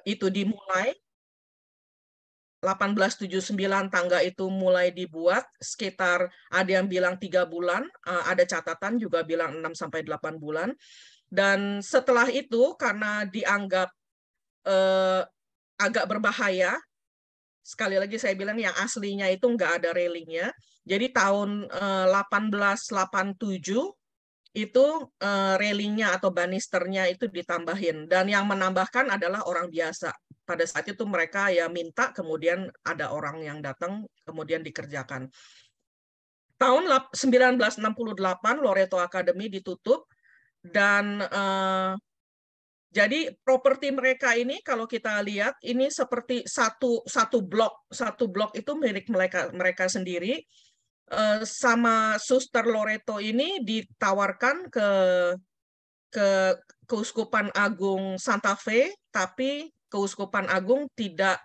itu dimulai 1879, tangga itu mulai dibuat sekitar, ada yang bilang 3 bulan, ada catatan juga bilang 6 sampai 8 bulan. Dan setelah itu karena dianggap agak berbahaya, sekali lagi saya bilang yang aslinya itu nggak ada railingnya. Jadi tahun 1887 itu railingnya atau banisternya itu ditambahin, dan yang menambahkan adalah orang biasa. Pada saat itu mereka ya minta, kemudian ada orang yang datang, kemudian dikerjakan. Tahun 1968 Loreto Academy ditutup, dan jadi properti mereka ini kalau kita lihat ini seperti satu blok itu milik mereka sendiri. Sama Suster Loreto ini ditawarkan ke Keuskupan Agung Santa Fe, tapi Keuskupan Agung tidak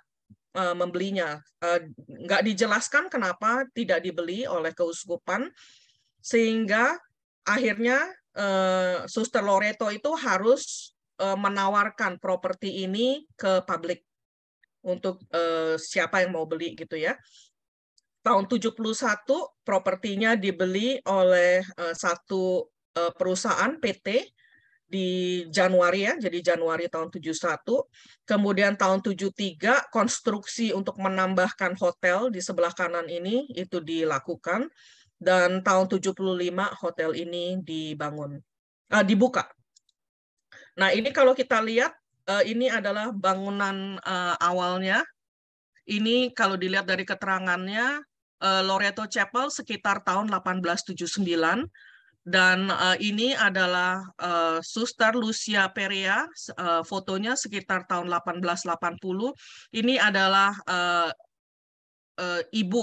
membelinya. Nggak dijelaskan kenapa tidak dibeli oleh keuskupan, sehingga akhirnya Suster Loreto itu harus menawarkan properti ini ke publik untuk siapa yang mau beli gitu ya. Tahun 71 propertinya dibeli oleh satu perusahaan PT di Januari ya, jadi Januari tahun 71. Kemudian tahun 73 konstruksi untuk menambahkan hotel di sebelah kanan ini itu dilakukan, dan tahun 75 hotel ini dibuka. Nah, ini kalau kita lihat ini adalah bangunan awalnya. Ini kalau dilihat dari keterangannya, Loreto Chapel sekitar tahun 1879, dan ini adalah Suster Lucia Perea, fotonya sekitar tahun 1880. Ini adalah ibu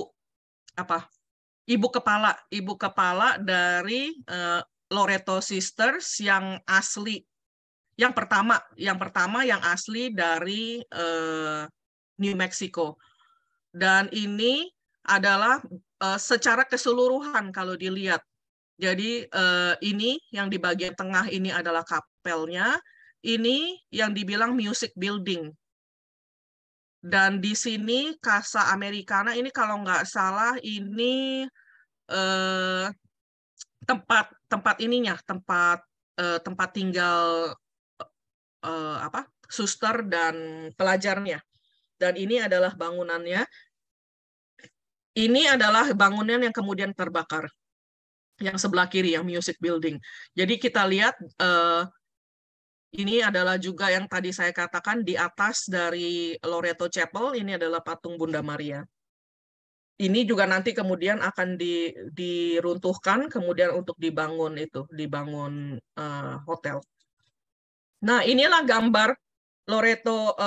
ibu kepala dari Loreto Sisters yang asli, yang pertama yang asli dari New Mexico. Dan ini adalah secara keseluruhan kalau dilihat. Jadi ini yang di bagian tengah ini adalah kapelnya, ini yang dibilang music building. Dan di sini Casa Americana ini kalau nggak salah ini tempat ininya, tempat tinggal suster dan pelajarnya. Dan ini adalah bangunannya. Ini adalah bangunan yang kemudian terbakar, yang sebelah kiri, yang music building. Jadi kita lihat ini adalah juga yang tadi saya katakan, di atas dari Loreto Chapel ini adalah patung Bunda Maria. Ini juga nanti kemudian akan diruntuhkan, kemudian untuk dibangun hotel. Nah, inilah gambar Loreto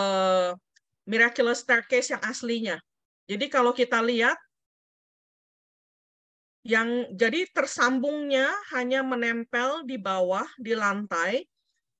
Miraculous Staircase yang aslinya. Jadi kalau kita lihat, jadi tersambungnya hanya menempel di bawah, di lantai,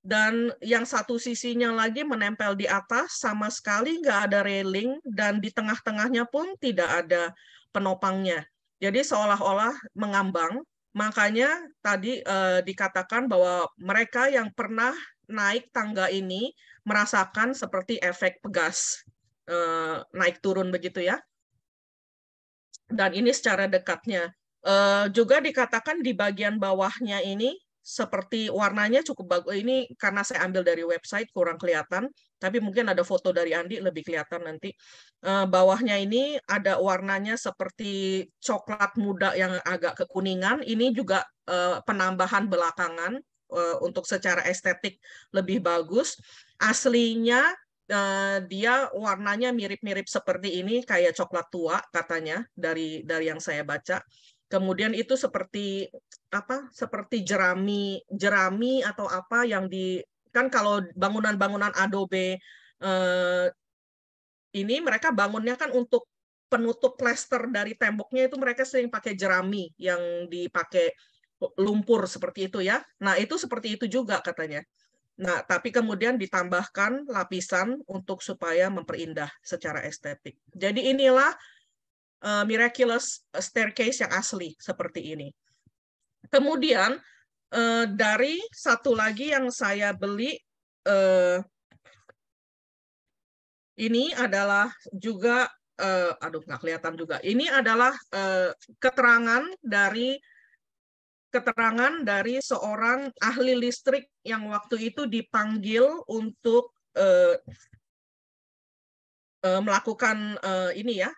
dan yang satu sisinya lagi menempel di atas, sama sekali nggak ada railing, dan di tengah-tengahnya pun tidak ada penopangnya. Jadi seolah-olah mengambang. Makanya tadi dikatakan bahwa mereka yang pernah naik tangga ini merasakan seperti efek pegas, naik turun begitu ya. Dan ini secara dekatnya. Juga dikatakan di bagian bawahnya ini seperti warnanya cukup bagus. Ini karena saya ambil dari website kurang kelihatan, tapi mungkin ada foto dari Andi lebih kelihatan nanti. Bawahnya ini ada warnanya seperti coklat muda yang agak kekuningan. Ini juga penambahan belakangan untuk secara estetik lebih bagus. Aslinya dia warnanya mirip-mirip seperti ini, kayak coklat tua katanya dari yang saya baca. Kemudian itu seperti seperti jerami atau apa yang kan kalau bangunan-bangunan adobe ini mereka bangunnya kan untuk penutup plester dari temboknya, itu mereka sering pakai jerami yang dipakai lumpur seperti itu ya. Nah, itu seperti itu juga katanya. Nah, tapi kemudian ditambahkan lapisan untuk supaya memperindah secara estetik. Jadi inilah Miraculous Staircase yang asli seperti ini. Kemudian dari satu lagi yang saya beli Ini adalah juga, aduh nggak kelihatan juga. Ini adalah keterangan dari seorang ahli listrik yang waktu itu dipanggil untuk melakukan ini ya,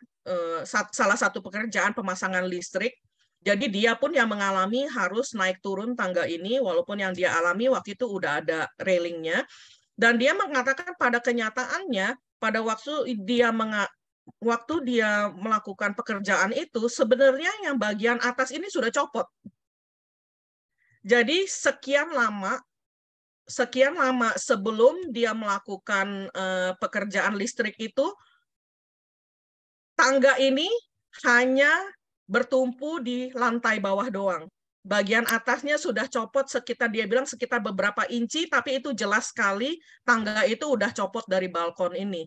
salah satu pekerjaan pemasangan listrik. Jadi dia pun yang mengalami harus naik turun tangga ini, walaupun yang dia alami waktu itu udah ada railingnya. Dan dia mengatakan pada kenyataannya, pada waktu dia melakukan pekerjaan itu, sebenarnya yang bagian atas ini sudah copot. Jadi sekian lama sebelum dia melakukan pekerjaan listrik itu, tangga ini hanya bertumpu di lantai bawah doang. Bagian atasnya sudah copot dia bilang sekitar beberapa inci, tapi itu jelas sekali tangga itu udah copot dari balkon ini.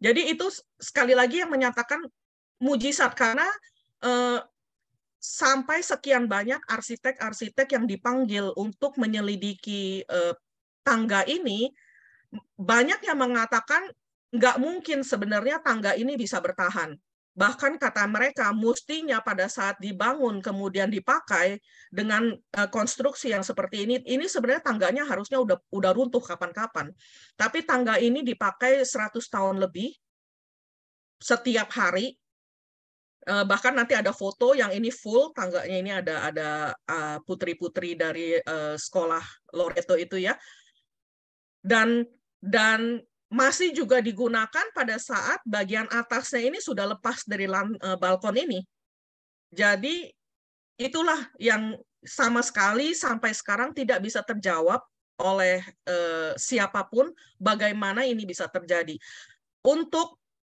Jadi itu sekali lagi yang menyatakan mujizat, karena sampai sekian banyak arsitek-arsitek yang dipanggil untuk menyelidiki tangga ini, banyak yang mengatakan nggak mungkin sebenarnya tangga ini bisa bertahan. Bahkan kata mereka, mestinya pada saat dibangun kemudian dipakai dengan konstruksi yang seperti ini sebenarnya tangganya harusnya udah runtuh kapan-kapan. Tapi tangga ini dipakai 100 tahun lebih setiap hari. Bahkan nanti ada foto yang ini full tangganya, ini ada putri-putri dari sekolah Loreto itu ya. Dan masih juga digunakan pada saat bagian atasnya ini sudah lepas dari balkon ini. Jadi itulah yang sama sekali sampai sekarang tidak bisa terjawab oleh siapapun bagaimana ini bisa terjadi.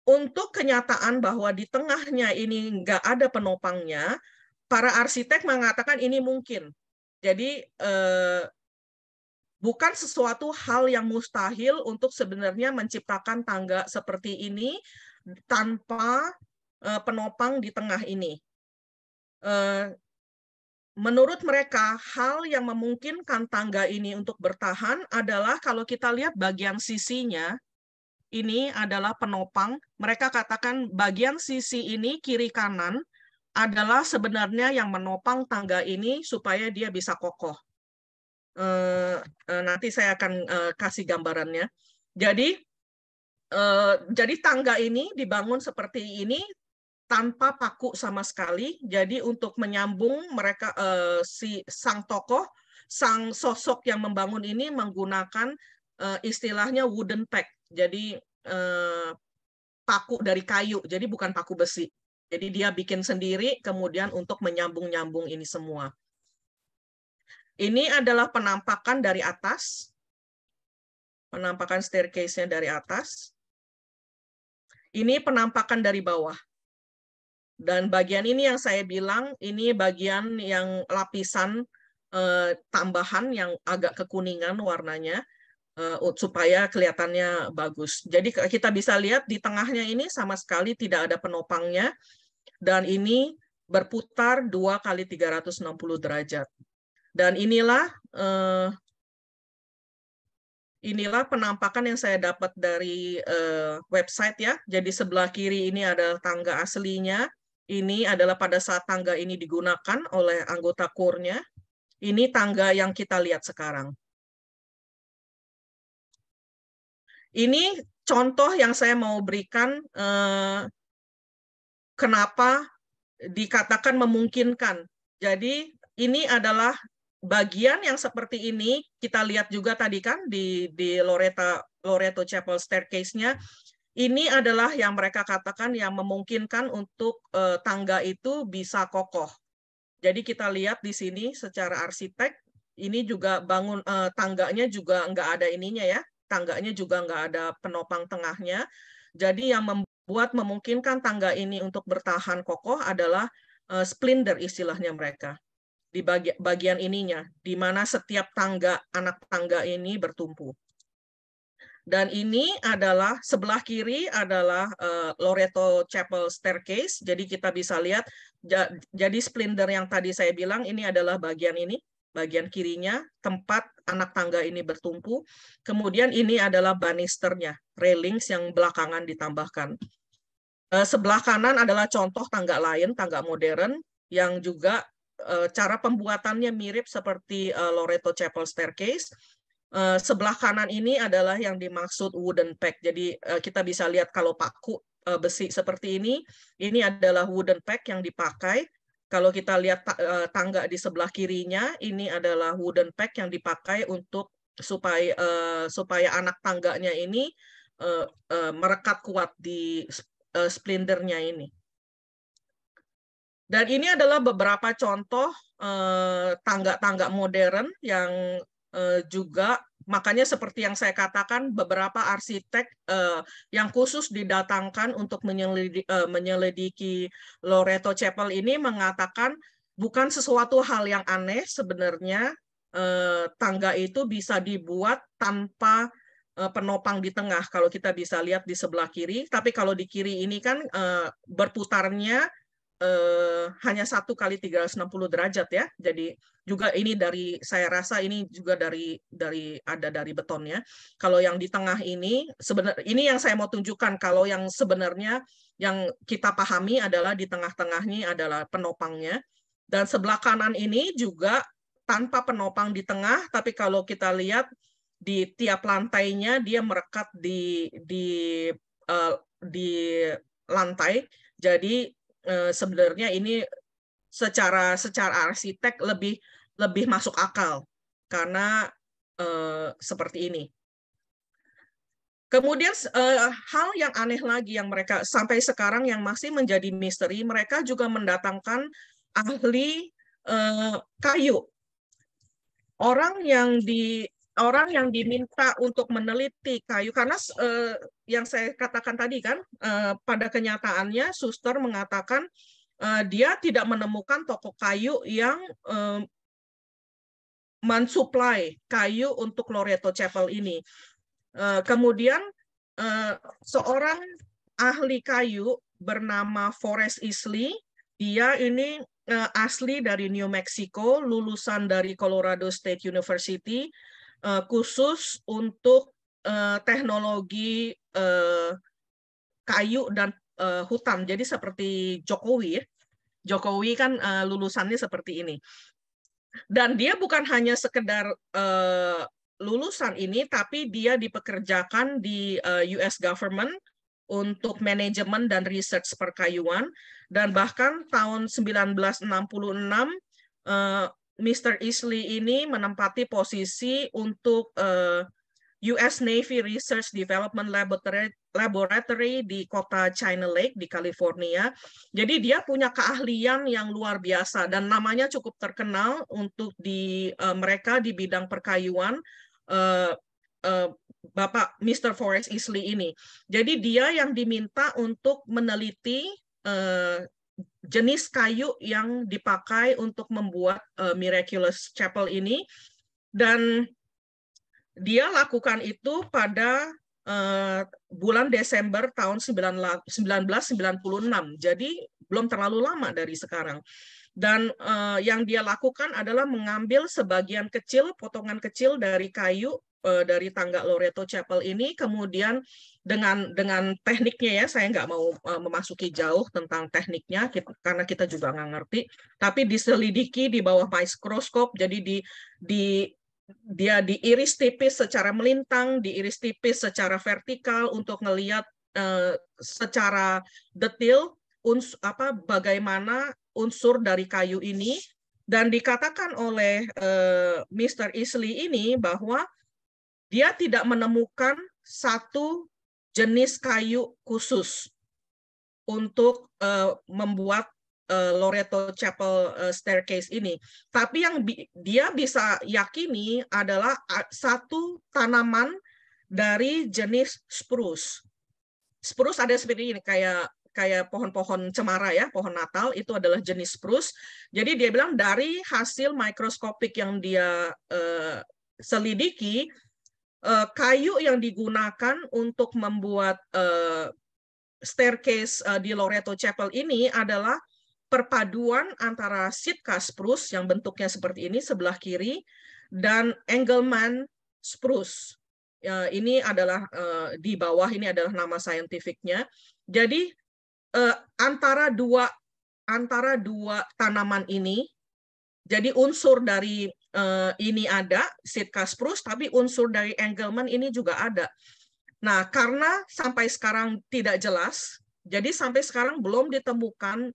Untuk kenyataan bahwa di tengahnya ini nggak ada penopangnya, para arsitek mengatakan ini mungkin. Jadi bukan sesuatu hal yang mustahil untuk sebenarnya menciptakan tangga seperti ini tanpa penopang di tengah ini. Menurut mereka, hal yang memungkinkan tangga ini untuk bertahan adalah kalau kita lihat bagian sisinya, ini adalah penopang. Mereka katakan bagian sisi ini, kiri kanan, adalah sebenarnya yang menopang tangga ini supaya dia bisa kokoh. Nanti saya akan kasih gambarannya. Jadi tangga ini dibangun seperti ini tanpa paku sama sekali. Jadi untuk menyambung mereka sang sosok yang membangun ini menggunakan istilahnya wooden peg. Jadi paku dari kayu. Jadi bukan paku besi. Jadi dia bikin sendiri kemudian untuk menyambung-nyambung ini semua. Ini adalah penampakan dari atas. Penampakan staircase-nya dari atas. Ini penampakan dari bawah. Dan bagian ini yang saya bilang, ini bagian yang lapisan tambahan yang agak kekuningan warnanya, supaya kelihatannya bagus. Jadi kita bisa lihat di tengahnya ini sama sekali tidak ada penopangnya. Dan ini berputar 2 kali 360 derajat. Dan inilah penampakan yang saya dapat dari website ya. Jadi sebelah kiri ini adalah tangga aslinya. Ini adalah pada saat tangga ini digunakan oleh anggota core-nya. Ini tangga yang kita lihat sekarang. Ini contoh yang saya mau berikan kenapa dikatakan memungkinkan. Jadi ini adalah bagian yang seperti ini, kita lihat juga tadi kan di Loreto Chapel staircase-nya, ini adalah yang mereka katakan yang memungkinkan untuk tangga itu bisa kokoh. Jadi kita lihat di sini secara arsitek, ini juga bangun tangganya juga nggak ada ininya ya, tangganya juga nggak ada penopang tengahnya. Jadi yang memungkinkan tangga ini untuk bertahan kokoh adalah splinter istilahnya mereka. Di bagian ininya, di mana setiap anak tangga ini bertumpu. Dan ini adalah sebelah kiri adalah Loreto Chapel staircase. Jadi kita bisa lihat, jadi splinter yang tadi saya bilang ini adalah bagian ini. bagian kirinya, tempat anak tangga ini bertumpu. Kemudian ini adalah banisternya, railings yang belakangan ditambahkan. Sebelah kanan adalah contoh tangga lain, tangga modern, yang juga cara pembuatannya mirip seperti Loreto Chapel Staircase. Sebelah kanan ini adalah yang dimaksud wooden peg. Jadi kita bisa lihat kalau paku besi seperti ini adalah wooden peg yang dipakai. Kalau kita lihat tangga di sebelah kirinya, ini adalah wooden peg yang dipakai untuk supaya anak tangganya ini merekat kuat di splinternya ini. Dan ini adalah beberapa contoh tangga-tangga modern yang juga, makanya seperti yang saya katakan, beberapa arsitek yang khusus didatangkan untuk menyelidiki Loreto Chapel ini mengatakan bukan sesuatu hal yang aneh sebenarnya, tangga itu bisa dibuat tanpa penopang di tengah. Kalau kita bisa lihat di sebelah kiri, tapi kalau di kiri ini kan berputarnya hanya 1 kali 360 derajat ya. Jadi juga ini saya rasa ini juga dari betonnya. Kalau yang di tengah ini sebenarnya ini yang saya mau tunjukkan, kalau yang sebenarnya yang kita pahami adalah di tengah-tengahnya adalah penopangnya. Dan sebelah kanan ini juga tanpa penopang di tengah, tapi kalau kita lihat di tiap lantainya dia merekat di lantai. Jadi sebenarnya ini secara arsitek lebih masuk akal karena seperti ini. Kemudian hal yang aneh lagi yang mereka sampai sekarang yang masih menjadi misteri, mereka juga mendatangkan ahli kayu. Orang yang diminta untuk meneliti kayu, karena yang saya katakan tadi kan, pada kenyataannya suster mengatakan dia tidak menemukan toko kayu yang mensuplai kayu untuk Loreto Chapel ini. Kemudian seorang ahli kayu bernama Forrest Isley, dia ini asli dari New Mexico, lulusan dari Colorado State University, khusus untuk teknologi kayu dan hutan. Jadi seperti Jokowi ya. Jokowi kan lulusannya seperti ini. Dan dia bukan hanya sekedar lulusan ini, tapi dia dipekerjakan di US government untuk manajemen dan research perkayuan. Dan bahkan tahun 1966, Mr. Isley ini menempati posisi untuk US Navy Research Development Laboratory di kota China Lake di California. Jadi dia punya keahlian yang luar biasa dan namanya cukup terkenal untuk mereka di bidang perkayuan, Bapak Mr. Forrest Isley ini. Jadi dia yang diminta untuk meneliti jenis kayu yang dipakai untuk membuat Miraculous Chapel ini, dan dia lakukan itu pada bulan Desember tahun 1996. Jadi belum terlalu lama dari sekarang. Dan yang dia lakukan adalah mengambil sebagian kecil, potongan kecil dari kayu dari tangga Loreto Chapel ini, kemudian dengan tekniknya ya, saya nggak mau memasuki jauh tentang tekniknya karena kita juga nggak ngerti, tapi diselidiki di bawah mikroskop. Jadi dia diiris tipis secara melintang, diiris tipis secara vertikal untuk ngelihat secara detail bagaimana unsur dari kayu ini. Dan dikatakan oleh Mr. Isley ini bahwa dia tidak menemukan satu jenis kayu khusus untuk membuat Loreto Chapel Staircase ini. Tapi yang dia bisa yakini adalah satu tanaman dari jenis spruce. Spruce ada seperti ini, kayak pohon-pohon cemara ya, pohon Natal, itu adalah jenis spruce. Jadi dia bilang dari hasil mikroskopik yang dia selidiki, kayu yang digunakan untuk membuat staircase di Loreto Chapel ini adalah perpaduan antara Sitka spruce yang bentuknya seperti ini sebelah kiri dan Engelmann spruce. Ini adalah di bawah ini adalah nama saintifiknya. Jadi antara dua tanaman ini, jadi unsur dari ini ada Sitka spruce, tapi unsur dari Engelmann ini juga ada. Nah, karena sampai sekarang tidak jelas, jadi sampai sekarang belum ditemukan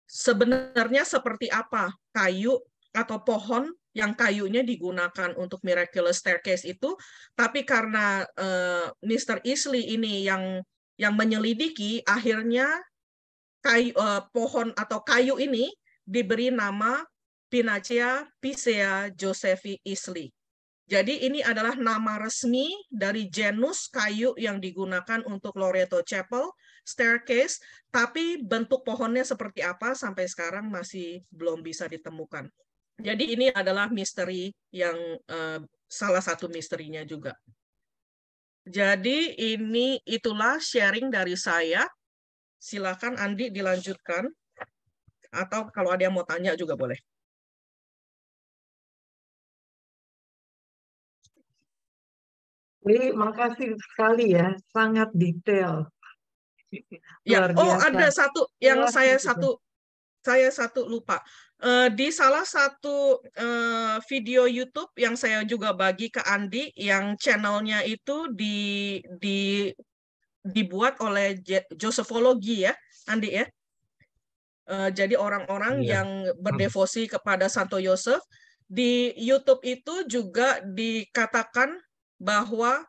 sebenarnya seperti apa kayu atau pohon yang kayunya digunakan untuk miraculous staircase itu, tapi karena Mr. Easley ini yang menyelidiki, akhirnya pohon atau kayu ini diberi nama Pinacea piscea josephi Easley. Jadi ini adalah nama resmi dari genus kayu yang digunakan untuk Loreto Chapel staircase, tapi bentuk pohonnya seperti apa sampai sekarang masih belum bisa ditemukan. Jadi ini adalah misteri yang salah satu misterinya juga. Jadi itulah sharing dari saya. Silakan Andi dilanjutkan, atau kalau ada yang mau tanya juga boleh. Terima kasih sekali ya, sangat detail. Ya, ada satu yang saya satu lupa. Di salah satu video YouTube yang saya juga bagi ke Andi, yang channelnya itu dibuat oleh Josephology ya, Andi ya. Jadi orang-orang yang berdevosi kepada Santo Yosef, di YouTube itu juga dikatakan bahwa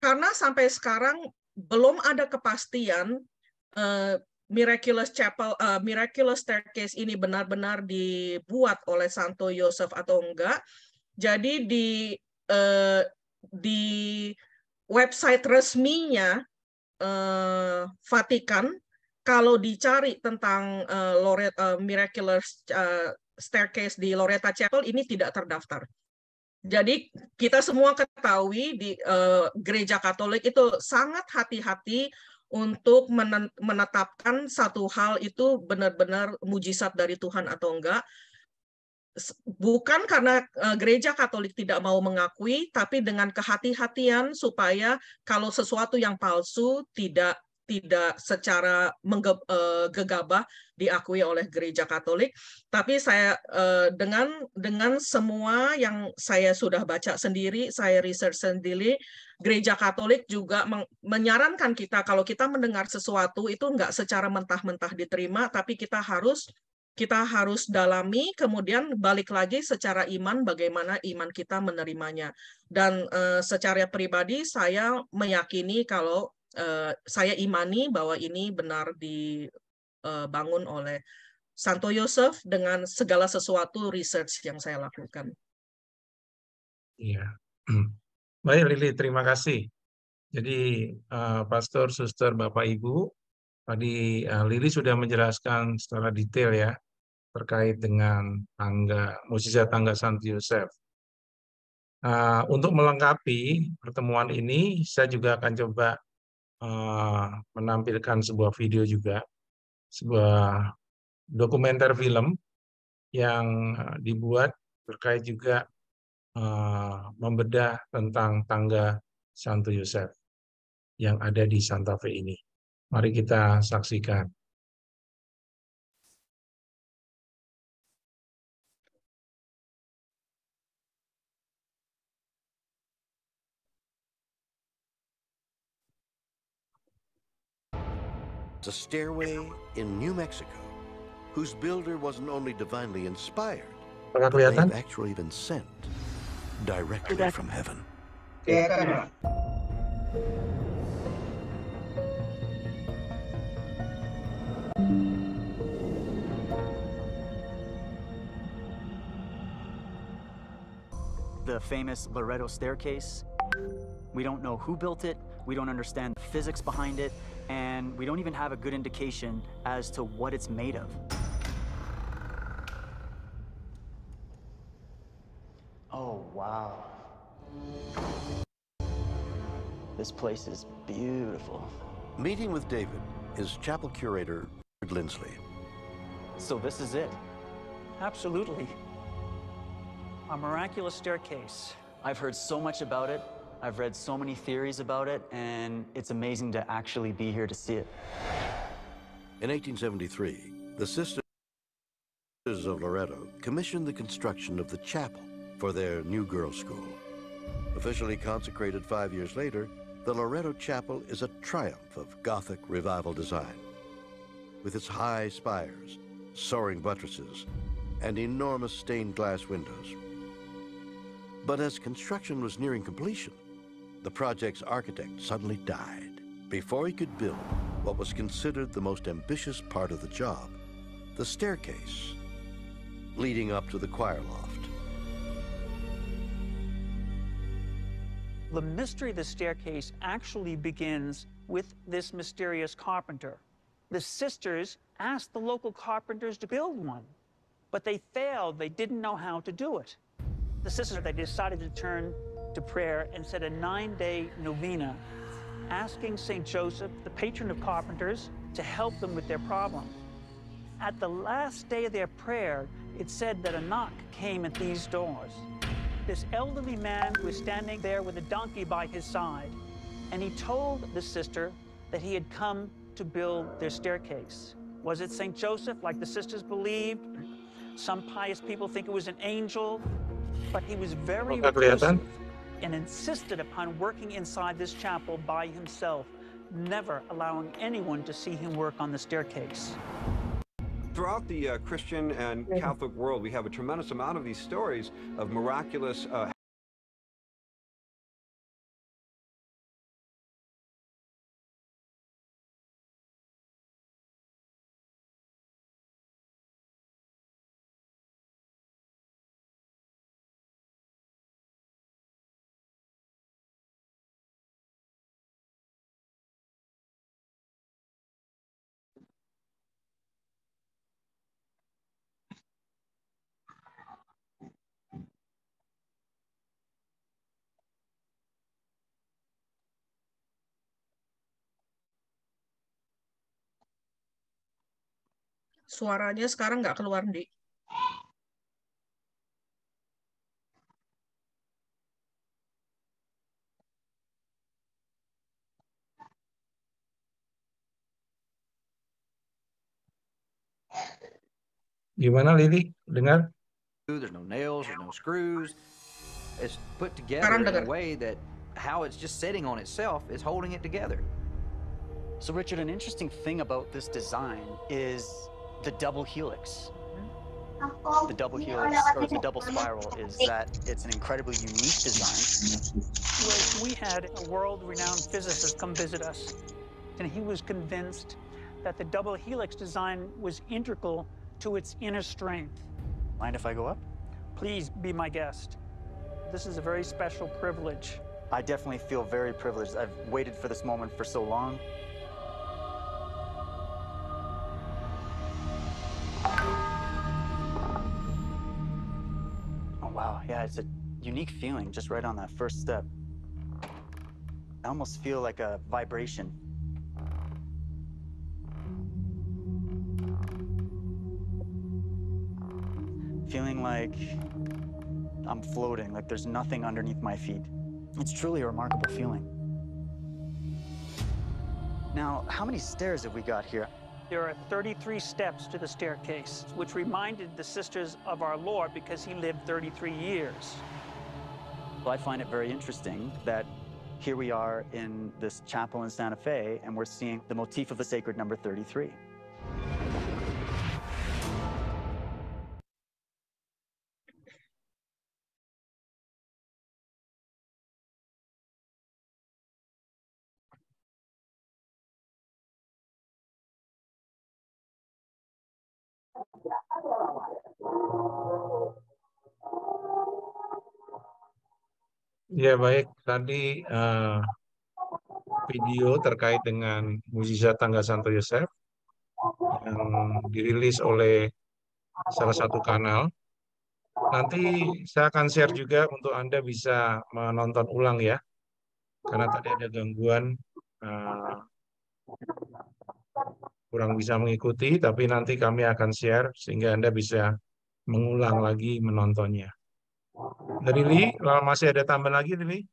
karena sampai sekarang belum ada kepastian miraculous chapel, miraculous staircase ini benar-benar dibuat oleh Santo Yosef atau enggak. Jadi di website resminya Vatikan, kalau dicari tentang miraculous staircase di Loreto Chapel ini tidak terdaftar. Jadi kita semua ketahui di gereja Katolik itu sangat hati-hati untuk menetapkan satu hal itu benar-benar mujizat dari Tuhan atau enggak. Bukan karena gereja Katolik tidak mau mengakui, tapi dengan kehati-hatian supaya kalau sesuatu yang palsu tidak secara gegabah diakui oleh gereja Katolik. Tapi saya dengan semua yang saya sudah baca sendiri, saya research sendiri, gereja Katolik juga menyarankan kita kalau kita mendengar sesuatu itu enggak secara mentah-mentah diterima, tapi kita harus dalami, kemudian balik lagi secara iman, bagaimana iman kita menerimanya. Dan secara pribadi saya meyakini kalau saya imani bahwa ini benar dibangun oleh Santo Yosef dengan segala sesuatu research yang saya lakukan. Iya. Baik Lili, terima kasih. Jadi Pastor, Suster, Bapak, Ibu, tadi Lili sudah menjelaskan secara detail ya terkait dengan mukjizat tangga Santo Yosef. Untuk melengkapi pertemuan ini, saya juga akan coba menampilkan sebuah video juga, sebuah dokumenter film yang dibuat terkait juga membedah tentang tangga Santo Yosef yang ada di Santa Fe ini. Mari kita saksikan. A stairway in New Mexico, whose builder wasn't only divinely inspired, but may have actually been sent directly from heaven. The famous Loreto staircase. We don't know who built it, we don't understand the physics behind it, and we don't even have a good indication as to what it's made of. Oh, wow. This place is beautiful. Meeting with David, his chapel curator Lindsley. So this is it? Absolutely. A miraculous staircase. I've heard so much about it. I've read so many theories about it, and it's amazing to actually be here to see it. In 1873, the Sisters of Loretto commissioned the construction of the chapel for their new girls' school. Officially consecrated 5 years later, the Loretto Chapel is a triumph of Gothic revival design. With its high spires, soaring buttresses, and enormous stained glass windows. But as construction was nearing completion, the project's architect suddenly died before he could build what was considered the most ambitious part of the job, the staircase leading up to the choir loft. The mystery of the staircase actually begins with this mysterious carpenter. The sisters asked the local carpenters to build one, but they failed. They didn't know how to do it. The sisters, they decided to turn to prayer and said a 9-day novena, asking St. Joseph, the patron of carpenters, to help them with their problem. At the last day of their prayer, it said that a knock came at these doors. This elderly man was standing there with a donkey by his side, and he told the sister that he had come to build their staircase. Was it St. Joseph, like the sisters believed? Some pious people think it was an angel, but he was very reclusive and insisted upon working inside this chapel by himself, never allowing anyone to see him work on the staircase. Throughout the Christian and Catholic world, we have a tremendous amount of these stories of miraculous Suaranya sekarang nggak keluar, Di. Gimana, Lili? Dengar? There's no nails, there's no screws. It's put together in a way that how it's just sitting on itself is holding it together. So Richard, an interesting thing about this design is the double helix. The double helix, or the double spiral, is that it's an incredibly unique design. Well, we had a world-renowned physicist come visit us, and he was convinced that the double helix design was integral to its inner strength. Mind if I go up? Please be my guest. This is a very special privilege. I definitely feel very privileged. I've waited for this moment for so long. Oh, wow. Yeah, it's a unique feeling just right on that first step. I almost feel like a vibration. Feeling like I'm floating, like there's nothing underneath my feet. It's truly a remarkable feeling. Now, how many stairs have we got here? There are 33 steps to the staircase, which reminded the sisters of our Lord because he lived 33 years. Well, I find it very interesting that here we are in this chapel in Santa Fe, and we're seeing the motif of the sacred number 33. Ya baik, tadi video terkait dengan mukjizat tangga Santo Yosef yang dirilis oleh salah satu kanal. Nanti saya akan share juga untuk Anda bisa menonton ulang ya, karena tadi ada gangguan kurang bisa mengikuti, tapi nanti kami akan share sehingga Anda bisa mengulang lagi menontonnya. Dari Lili, masih ada tambahan lagi, Lili?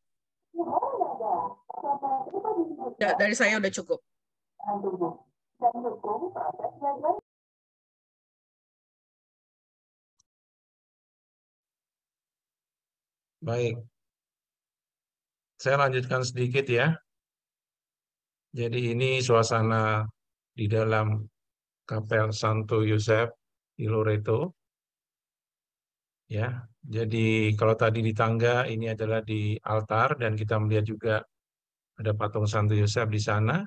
Ya, dari saya udah cukup. Baik. Saya lanjutkan sedikit ya. Jadi ini suasana di dalam Kapel Santo Yosef di Loreto. Ya, jadi kalau tadi di tangga ini adalah di altar dan kita melihat juga ada patung Santo Yosef di sana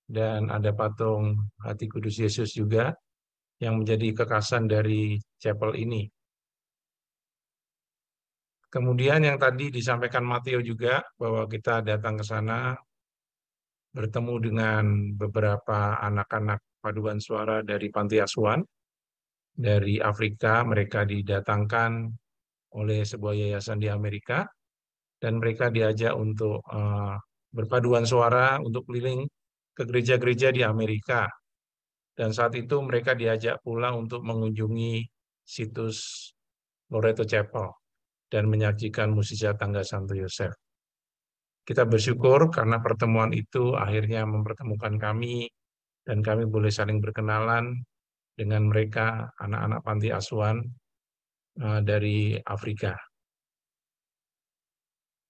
dan ada patung Hati Kudus Yesus juga yang menjadi kekasan dari chapel ini. Kemudian yang tadi disampaikan Matteo juga bahwa kita datang ke sana bertemu dengan beberapa anak-anak paduan suara dari panti asuhan dari Afrika. Mereka didatangkan oleh sebuah yayasan di Amerika dan mereka diajak untuk berpaduan suara untuk keliling ke gereja-gereja di Amerika. Dan saat itu mereka diajak pula untuk mengunjungi situs Loreto Chapel dan menyaksikan musisat tangga Santo Yosef. Kita bersyukur karena pertemuan itu akhirnya mempertemukan kami dan kami boleh saling berkenalan dengan mereka, anak-anak panti asuhan dari Afrika.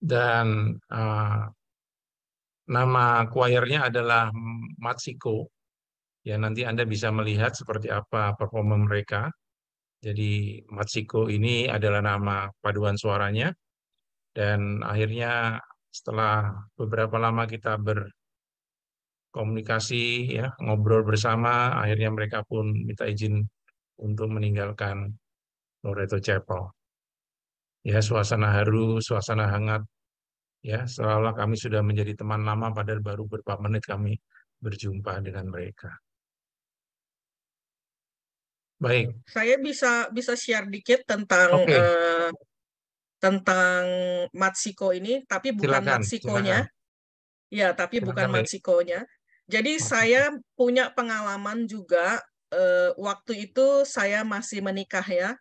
Dan nama choirnya adalah Matsiko. Ya, nanti Anda bisa melihat seperti apa performa mereka. Jadi Matsiko ini adalah nama paduan suaranya. Dan akhirnya setelah beberapa lama kita berkomunikasi, ya, ngobrol bersama, akhirnya mereka pun minta izin untuk meninggalkan Loreto Chapel. Ya, suasana haru, suasana hangat. Ya, seolah kami sudah menjadi teman lama padahal baru beberapa menit kami berjumpa dengan mereka. Baik. Saya bisa share dikit tentang tentang Matsiko ini, tapi bukan Matsikonya. Ya, tapi bukan Matsikonya. Jadi saya punya pengalaman juga waktu itu saya masih menikah ya.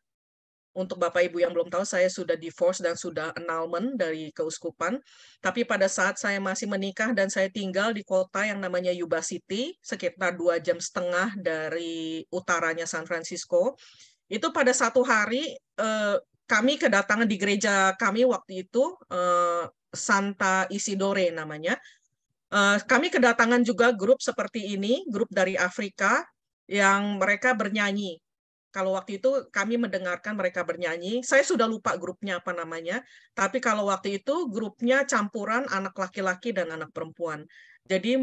Untuk Bapak Ibu yang belum tahu, saya sudah divorce dan sudah annulment dari keuskupan. Tapi pada saat saya masih menikah dan saya tinggal di kota yang namanya Yuba City, sekitar 2,5 jam dari utaranya San Francisco, itu pada satu hari kami kedatangan di gereja kami waktu itu, Santa Isidore namanya. Kami kedatangan juga grup seperti ini, grup dari Afrika yang mereka bernyanyi. Kalau waktu itu kami mendengarkan mereka bernyanyi, saya sudah lupa grupnya apa namanya, tapi kalau waktu itu grupnya campuran anak laki-laki dan anak perempuan. Jadi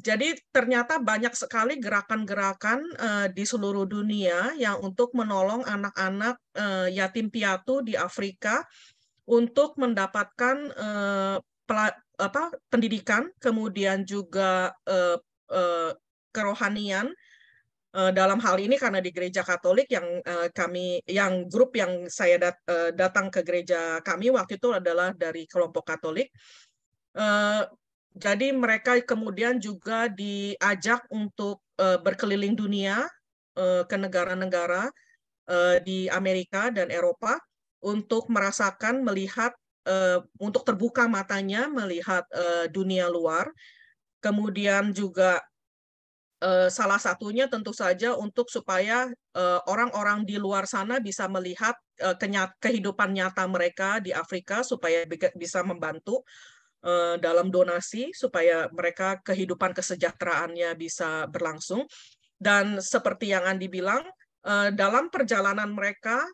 jadi ternyata banyak sekali gerakan-gerakan di seluruh dunia yang untuk menolong anak-anak yatim piatu di Afrika untuk mendapatkan pendidikan, kemudian juga kerohanian. Dalam hal ini karena di gereja Katolik yang grup yang saya datang ke gereja kami waktu itu adalah dari kelompok Katolik. Jadi mereka kemudian juga diajak untuk berkeliling dunia ke negara-negara di Amerika dan Eropa untuk merasakan, melihat, untuk terbuka matanya melihat dunia luar. Kemudian juga salah satunya tentu saja untuk supaya orang-orang di luar sana bisa melihat kehidupan nyata mereka di Afrika supaya bisa membantu dalam donasi supaya mereka kehidupan kesejahteraannya bisa berlangsung. Dan seperti yang Andi bilang, dalam perjalanan mereka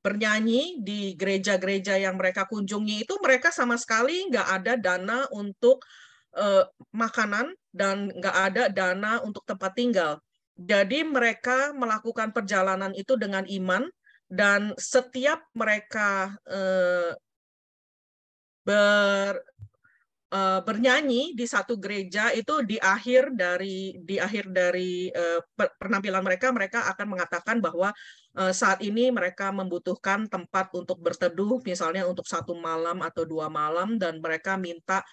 bernyanyi di gereja-gereja yang mereka kunjungi itu mereka sama sekali nggak ada dana untuk makanan dan nggak ada dana untuk tempat tinggal. Jadi mereka melakukan perjalanan itu dengan iman dan setiap mereka bernyanyi di satu gereja itu di akhir dari penampilan mereka akan mengatakan bahwa saat ini mereka membutuhkan tempat untuk berteduh, misalnya untuk 1 malam atau 2 malam, dan mereka minta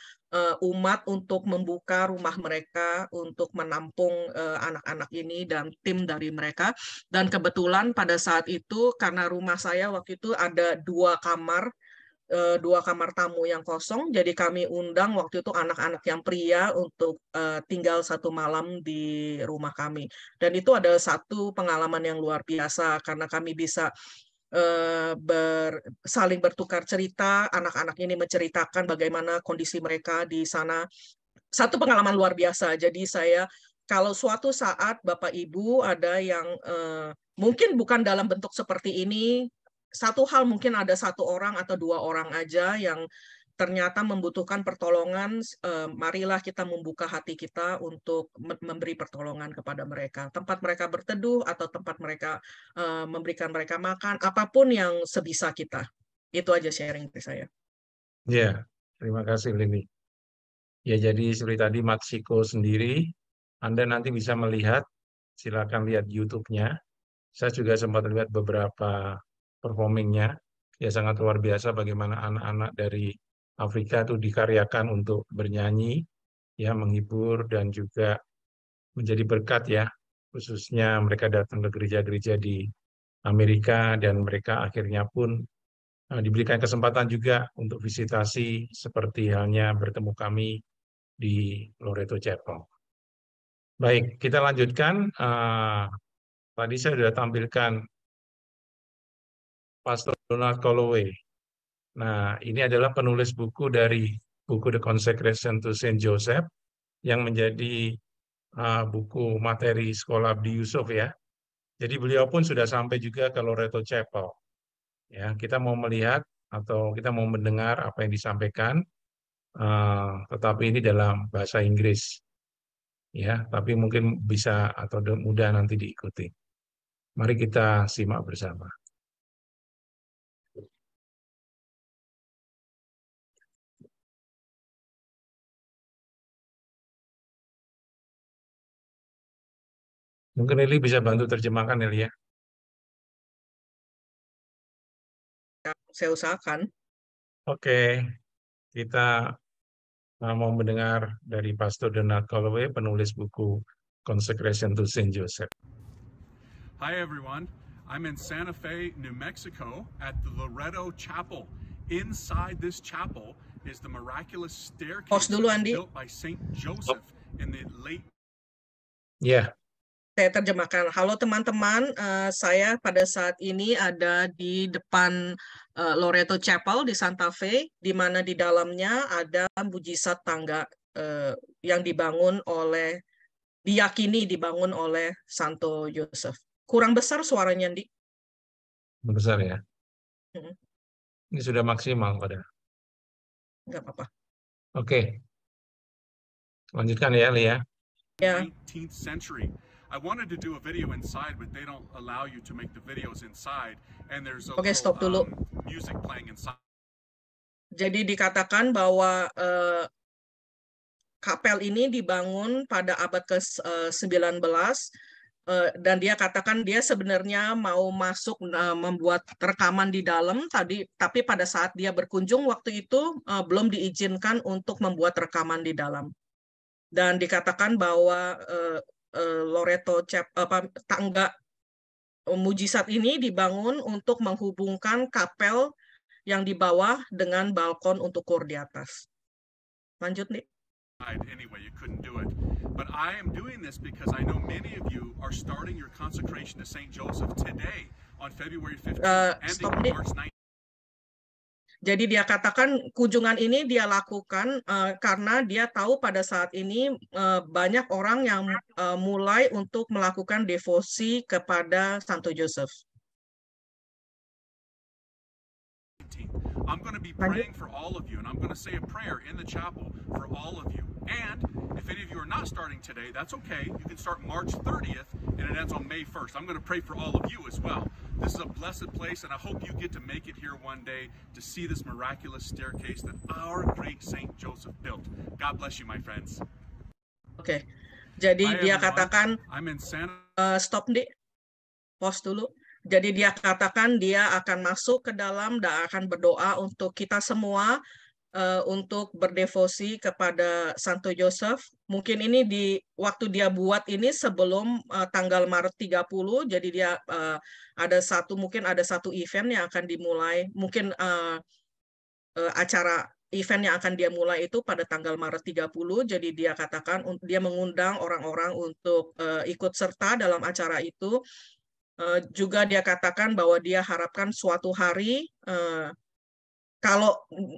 umat untuk membuka rumah mereka untuk menampung anak-anak ini dan tim dari mereka. Dan kebetulan pada saat itu karena rumah saya waktu itu ada 2 kamar tamu yang kosong, jadi kami undang waktu itu anak-anak yang pria untuk tinggal 1 malam di rumah kami. Dan itu adalah satu pengalaman yang luar biasa karena kami bisa saling bertukar cerita, anak-anak ini menceritakan bagaimana kondisi mereka di sana. Satu pengalaman luar biasa. Jadi kalau suatu saat Bapak Ibu ada yang mungkin bukan dalam bentuk seperti ini, satu hal mungkin ada 1 orang atau 2 orang aja yang ternyata membutuhkan pertolongan, marilah kita membuka hati kita untuk memberi pertolongan kepada mereka. Tempat mereka berteduh atau tempat mereka memberikan mereka makan, apapun yang sebisa kita. Itu aja sharing dari saya. Ya, terima kasih Lini. Ya, jadi seperti tadi Matsiko sendiri, Anda nanti bisa melihat, silakan lihat YouTube-nya. Saya juga sempat lihat beberapa performingnya, ya sangat luar biasa bagaimana anak-anak dari Afrika itu dikaryakan untuk bernyanyi, ya menghibur dan juga menjadi berkat ya, khususnya mereka datang ke gereja-gereja di Amerika dan mereka akhirnya pun diberikan kesempatan juga untuk visitasi seperti halnya bertemu kami di Loreto Chapel. Baik, kita lanjutkan. Tadi saya sudah tampilkan Pastor Donald Calloway. Nah, ini adalah penulis buku dari buku The Consecration to Saint Joseph yang menjadi buku materi sekolah Abdi Yusuf ya. Jadi beliau pun sudah sampai juga ke Loreto Chapel. Ya, kita mau melihat atau kita mau mendengar apa yang disampaikan, tetapi ini dalam bahasa Inggris. Ya, tapi mungkin bisa atau mudah nanti diikuti. Mari kita simak bersama. Mungkin Lili bisa bantu terjemahkan, Lili ya. Saya usahakan. Oke, kita mau mendengar dari Pastor Donald Calloway, penulis buku Consecration to Saint Joseph. Hi everyone, I'm in Santa Fe, New Mexico at the Loreto Chapel. Inside this chapel is the miraculous staircase built by Saint Joseph in the late... Ya. Saya terjemahkan. Halo teman-teman, saya pada saat ini ada di depan Loreto Chapel di Santa Fe, di mana di dalamnya ada mujizat tangga yang diyakini dibangun oleh Santo Yosef. Kurang besar suaranya, Ndi? Besar ya? Ini sudah maksimal pada. Nggak apa-apa. Oke. Lanjutkan ya, Lia. Ya. 19th century. I wanted to do a video inside, but they don't allow you to make the videos inside. And there's a stop dulu. Music playing inside. Jadi dikatakan bahwa kapel ini dibangun pada abad ke-19 dan dia katakan dia sebenarnya mau masuk membuat rekaman di dalam tapi pada saat dia berkunjung waktu itu belum diizinkan untuk membuat rekaman di dalam. Dan dikatakan bahwa Loreto tangga mujizat ini dibangun untuk menghubungkan kapel yang di bawah dengan balkon untuk kur di atas. Lanjut nih. Anyway, you couldn't do it. But I am doing this because I know many of you are starting your consecration to Saint Joseph today on February 15th, ending on March 9th. Jadi dia katakan kunjungan ini dia lakukan karena dia tahu pada saat ini banyak orang yang mulai untuk melakukan devosi kepada Santo Yosef. 17th. I'm going to be praying for all of you, and I'm going to say a prayer in the chapel for all of you. And if any of you are not starting today, that's okay. You can start March 30th, and it ends on May 1st. I'm going to pray for all of you as well. This is a blessed place, and I hope you get to make it here one day to see this miraculous staircase that our great Saint Joseph built. God bless you, my friends. Oke, jadi dia katakan, stop nih, pause dulu. Jadi dia katakan dia akan masuk ke dalam dan akan berdoa untuk kita semua untuk berdevosi kepada Santo Yosef. Mungkin ini di waktu dia buat ini sebelum tanggal Maret 30, jadi dia mungkin ada satu event yang akan dimulai, mungkin acara event yang akan dia mulai itu pada tanggal Maret 30, jadi dia katakan dia mengundang orang-orang untuk ikut serta dalam acara itu. Juga dia katakan bahwa dia harapkan suatu hari kalau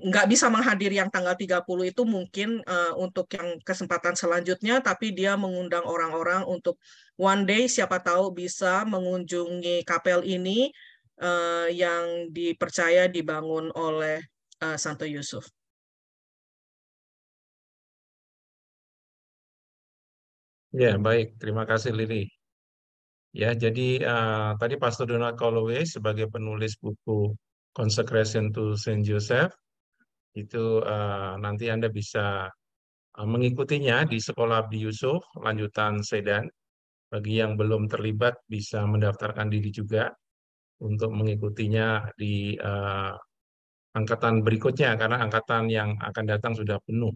nggak bisa menghadiri yang tanggal 30 itu mungkin untuk yang kesempatan selanjutnya, tapi dia mengundang orang-orang untuk one day siapa tahu bisa mengunjungi kapel ini yang dipercaya dibangun oleh Santo Yusuf. Ya, baik. Terima kasih, Lili. Ya, jadi tadi Pastor Donald Calloway sebagai penulis buku Consecration to Saint Joseph, itu nanti Anda bisa mengikutinya di Sekolah Abdi Yusuf, lanjutan Sedan. Bagi yang belum terlibat bisa mendaftarkan diri juga untuk mengikutinya di angkatan berikutnya, karena angkatan yang akan datang sudah penuh.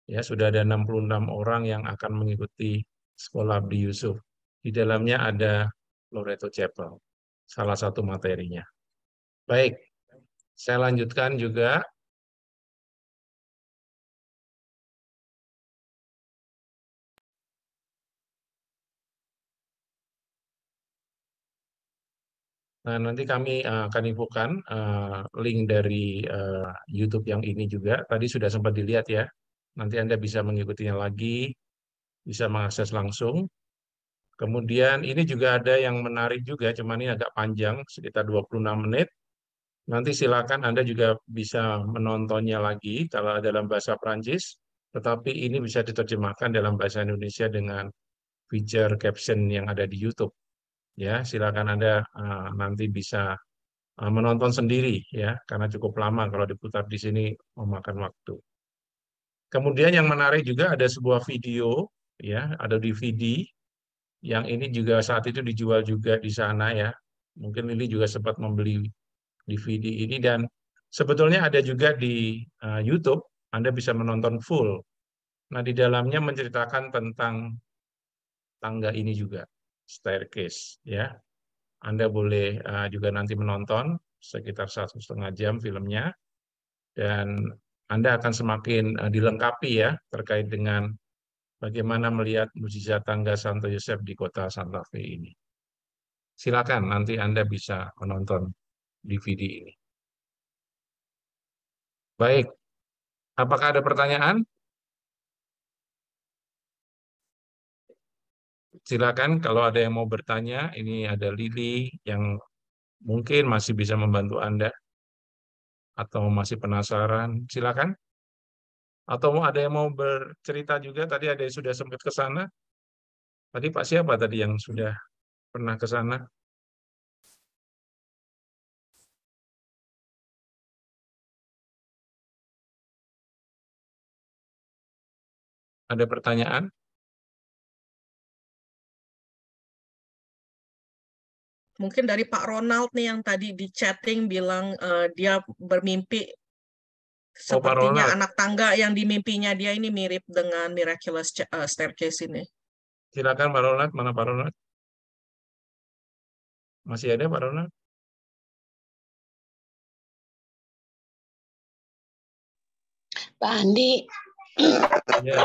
Ya, sudah ada 66 orang yang akan mengikuti Sekolah Abdi Yusuf. Di dalamnya ada Loreto Chapel, salah satu materinya. Baik, saya lanjutkan juga. Nah, nanti kami akan infokan link dari YouTube yang ini juga. Tadi sudah sempat dilihat ya. Nanti Anda bisa mengikutinya lagi, bisa mengakses langsung. Kemudian ini juga ada yang menarik juga, cuman ini agak panjang, sekitar 26 menit. Nanti silakan Anda juga bisa menontonnya lagi kalau dalam bahasa Prancis, tetapi ini bisa diterjemahkan dalam bahasa Indonesia dengan feature caption yang ada di YouTube. Ya, silakan Anda nanti bisa menonton sendiri ya, karena cukup lama kalau diputar di sini memakan waktu. Kemudian yang menarik juga ada sebuah video ya, ada DVD yang ini juga saat itu dijual juga di sana ya. Mungkin Lili juga sempat membeli DVD ini, dan sebetulnya ada juga di YouTube, Anda bisa menonton full. Nah, di dalamnya menceritakan tentang tangga ini juga, staircase ya. Anda boleh juga nanti menonton sekitar 1,5 jam filmnya, dan Anda akan semakin dilengkapi ya terkait dengan bagaimana melihat mukjizat tangga Santo Yosef di kota Santa Fe ini. Silakan nanti Anda bisa menonton DVD ini. Baik, apakah ada pertanyaan? Silakan kalau ada yang mau bertanya. Ini ada Lili yang mungkin masih bisa membantu Anda atau masih penasaran. Silakan. Atau ada yang mau bercerita juga, tadi ada yang sudah sempat ke sana. Tadi Pak siapa tadi yang sudah pernah ke sana? Ada pertanyaan? Mungkin dari Pak Ronald nih yang tadi di chatting bilang dia bermimpi sepertinya anak tangga yang dimimpinya dia ini mirip dengan miraculous staircase ini. Silakan Pak Ronald, mana Pak Ronald? Masih ada Pak Ronald? Pak Andi. Ya.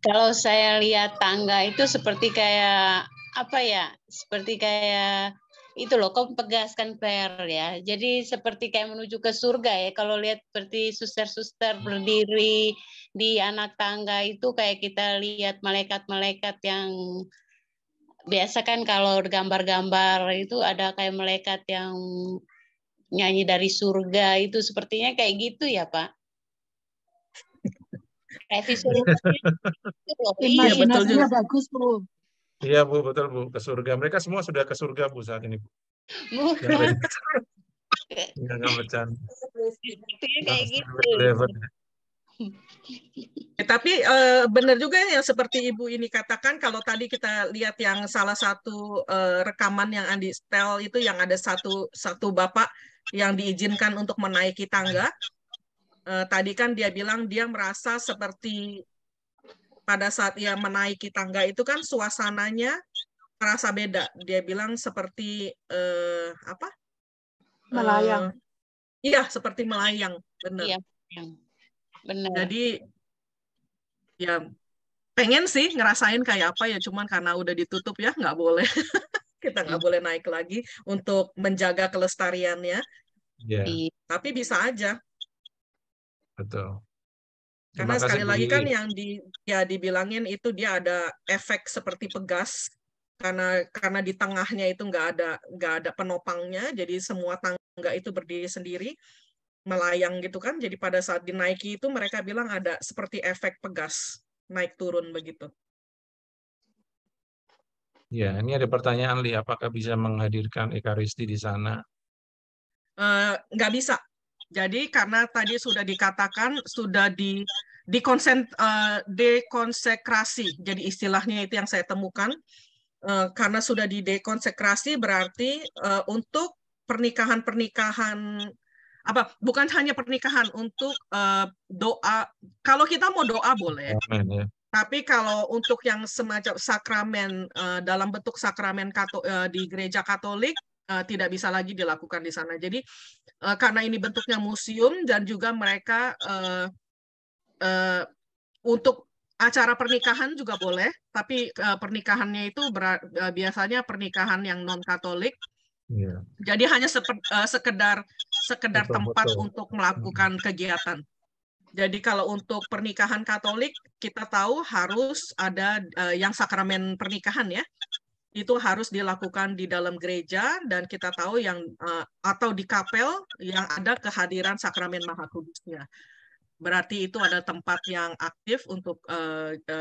Kalau saya lihat tangga itu seperti kayak apa ya? Seperti kayak itu loh, kau pegaskan Per ya. Jadi seperti kayak menuju ke surga ya. Kalau lihat seperti suster-suster berdiri di anak tangga itu kayak kita lihat malaikat-malaikat yang biasa kan kalau gambar-gambar itu ada kayak malaikat yang nyanyi dari surga, itu sepertinya kayak gitu ya Pak? Kayak visualisasinya gitu loh. Iya, betul juga. Bagus, Bu. Iya Bu, betul Bu, ke surga. Mereka semua sudah ke surga Bu saat ini Bu. Bukan. Nggak bercanda. Sepertinya kayak gitu. Tapi benar juga yang seperti Ibu ini katakan, kalau tadi kita lihat yang salah satu rekaman yang Andi setel itu yang ada satu bapak yang diizinkan untuk menaiki tangga. Tadi kan dia bilang dia merasa seperti pada saat ia menaiki tangga itu kan suasananya terasa beda. Dia bilang seperti apa? Melayang. Iya, seperti melayang, benar. Iya, benar. Jadi ya pengen sih ngerasain kayak apa ya, cuman karena udah ditutup ya nggak boleh. Kita nggak boleh naik lagi untuk menjaga kelestariannya. Yeah. Tapi bisa aja. Betul. Karena sekali lagi kan yang dibilangin itu dia ada efek seperti pegas karena di tengahnya itu nggak ada penopangnya, jadi semua tangga itu berdiri sendiri melayang gitu kan. Jadi pada saat dinaiki itu mereka bilang ada seperti efek pegas naik turun begitu. Ya, ini ada pertanyaan Li, apakah bisa menghadirkan Ekaristi di sana? Nggak bisa. Jadi karena tadi sudah dikatakan sudah dekonsekrasi. Jadi istilahnya itu yang saya temukan. Karena sudah didekonsekrasi berarti untuk pernikahan-pernikahan bukan hanya pernikahan, untuk doa. Kalau kita mau doa boleh. Amen, ya. Tapi kalau untuk yang semacam sakramen dalam bentuk sakramen di gereja Katolik tidak bisa lagi dilakukan di sana. Jadi karena ini bentuknya museum dan juga mereka untuk acara pernikahan juga boleh, tapi pernikahannya itu biasanya pernikahan yang non Katolik. Yeah. Jadi hanya sekedar tempat untuk melakukan kegiatan. Jadi kalau untuk pernikahan Katolik kita tahu harus ada yang sakramen pernikahan ya. Itu harus dilakukan di dalam gereja, dan kita tahu yang atau di kapel yang ada kehadiran sakramen Maha Kudusnya. Berarti itu ada tempat yang aktif untuk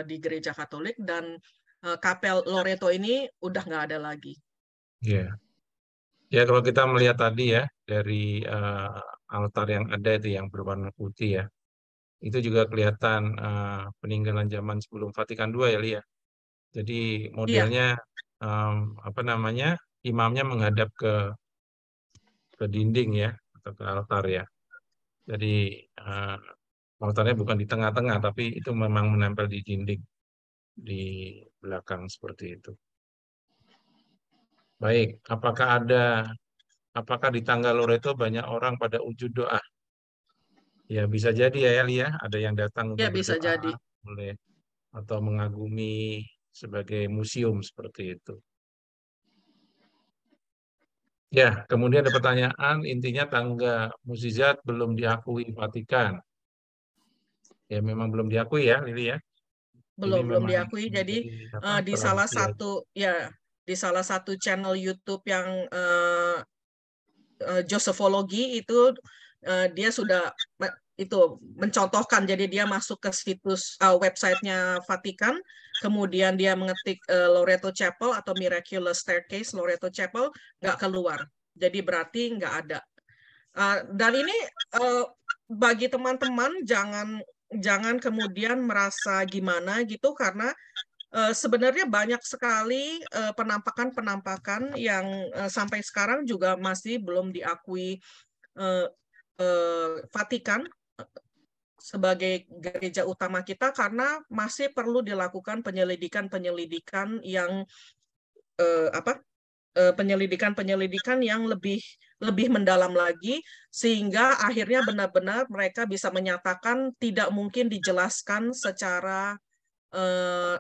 di gereja Katolik, dan kapel Loreto ini udah nggak ada lagi. Ya, ya kalau kita melihat tadi ya dari altar yang ada itu yang berwarna putih ya, itu juga kelihatan peninggalan zaman sebelum Vatikan II ya Lia. Jadi modelnya imamnya menghadap ke dinding ya, atau ke altar ya. Jadi altarnya bukan di tengah-tengah, tapi itu memang menempel di dinding di belakang seperti itu. Baik, apakah di tangga Loreto banyak orang pada wujud doa? Ya bisa jadi ya Lia, ada yang datang untuk bisa berdoa, jadi. boleh, atau mengagumi sebagai museum seperti itu. Ya, kemudian ada pertanyaan, intinya tangga mukjizat belum diakui Vatikan. Ya, memang belum diakui ya, Lili ya. Belum diakui. Jadi di salah satu channel YouTube yang Josephology itu dia sudah itu mencontohkan. Jadi dia masuk ke situs websitenya Vatikan, kemudian dia mengetik Loreto Chapel atau Miraculous Staircase Loreto Chapel, nggak keluar. Jadi berarti nggak ada. Dan ini bagi teman-teman jangan kemudian merasa gimana gitu, karena sebenarnya banyak sekali penampakan-penampakan yang sampai sekarang juga masih belum diakui Vatikan sebagai gereja utama kita, karena masih perlu dilakukan penyelidikan yang penyelidikan yang lebih mendalam lagi, sehingga akhirnya benar-benar mereka bisa menyatakan tidak mungkin dijelaskan secara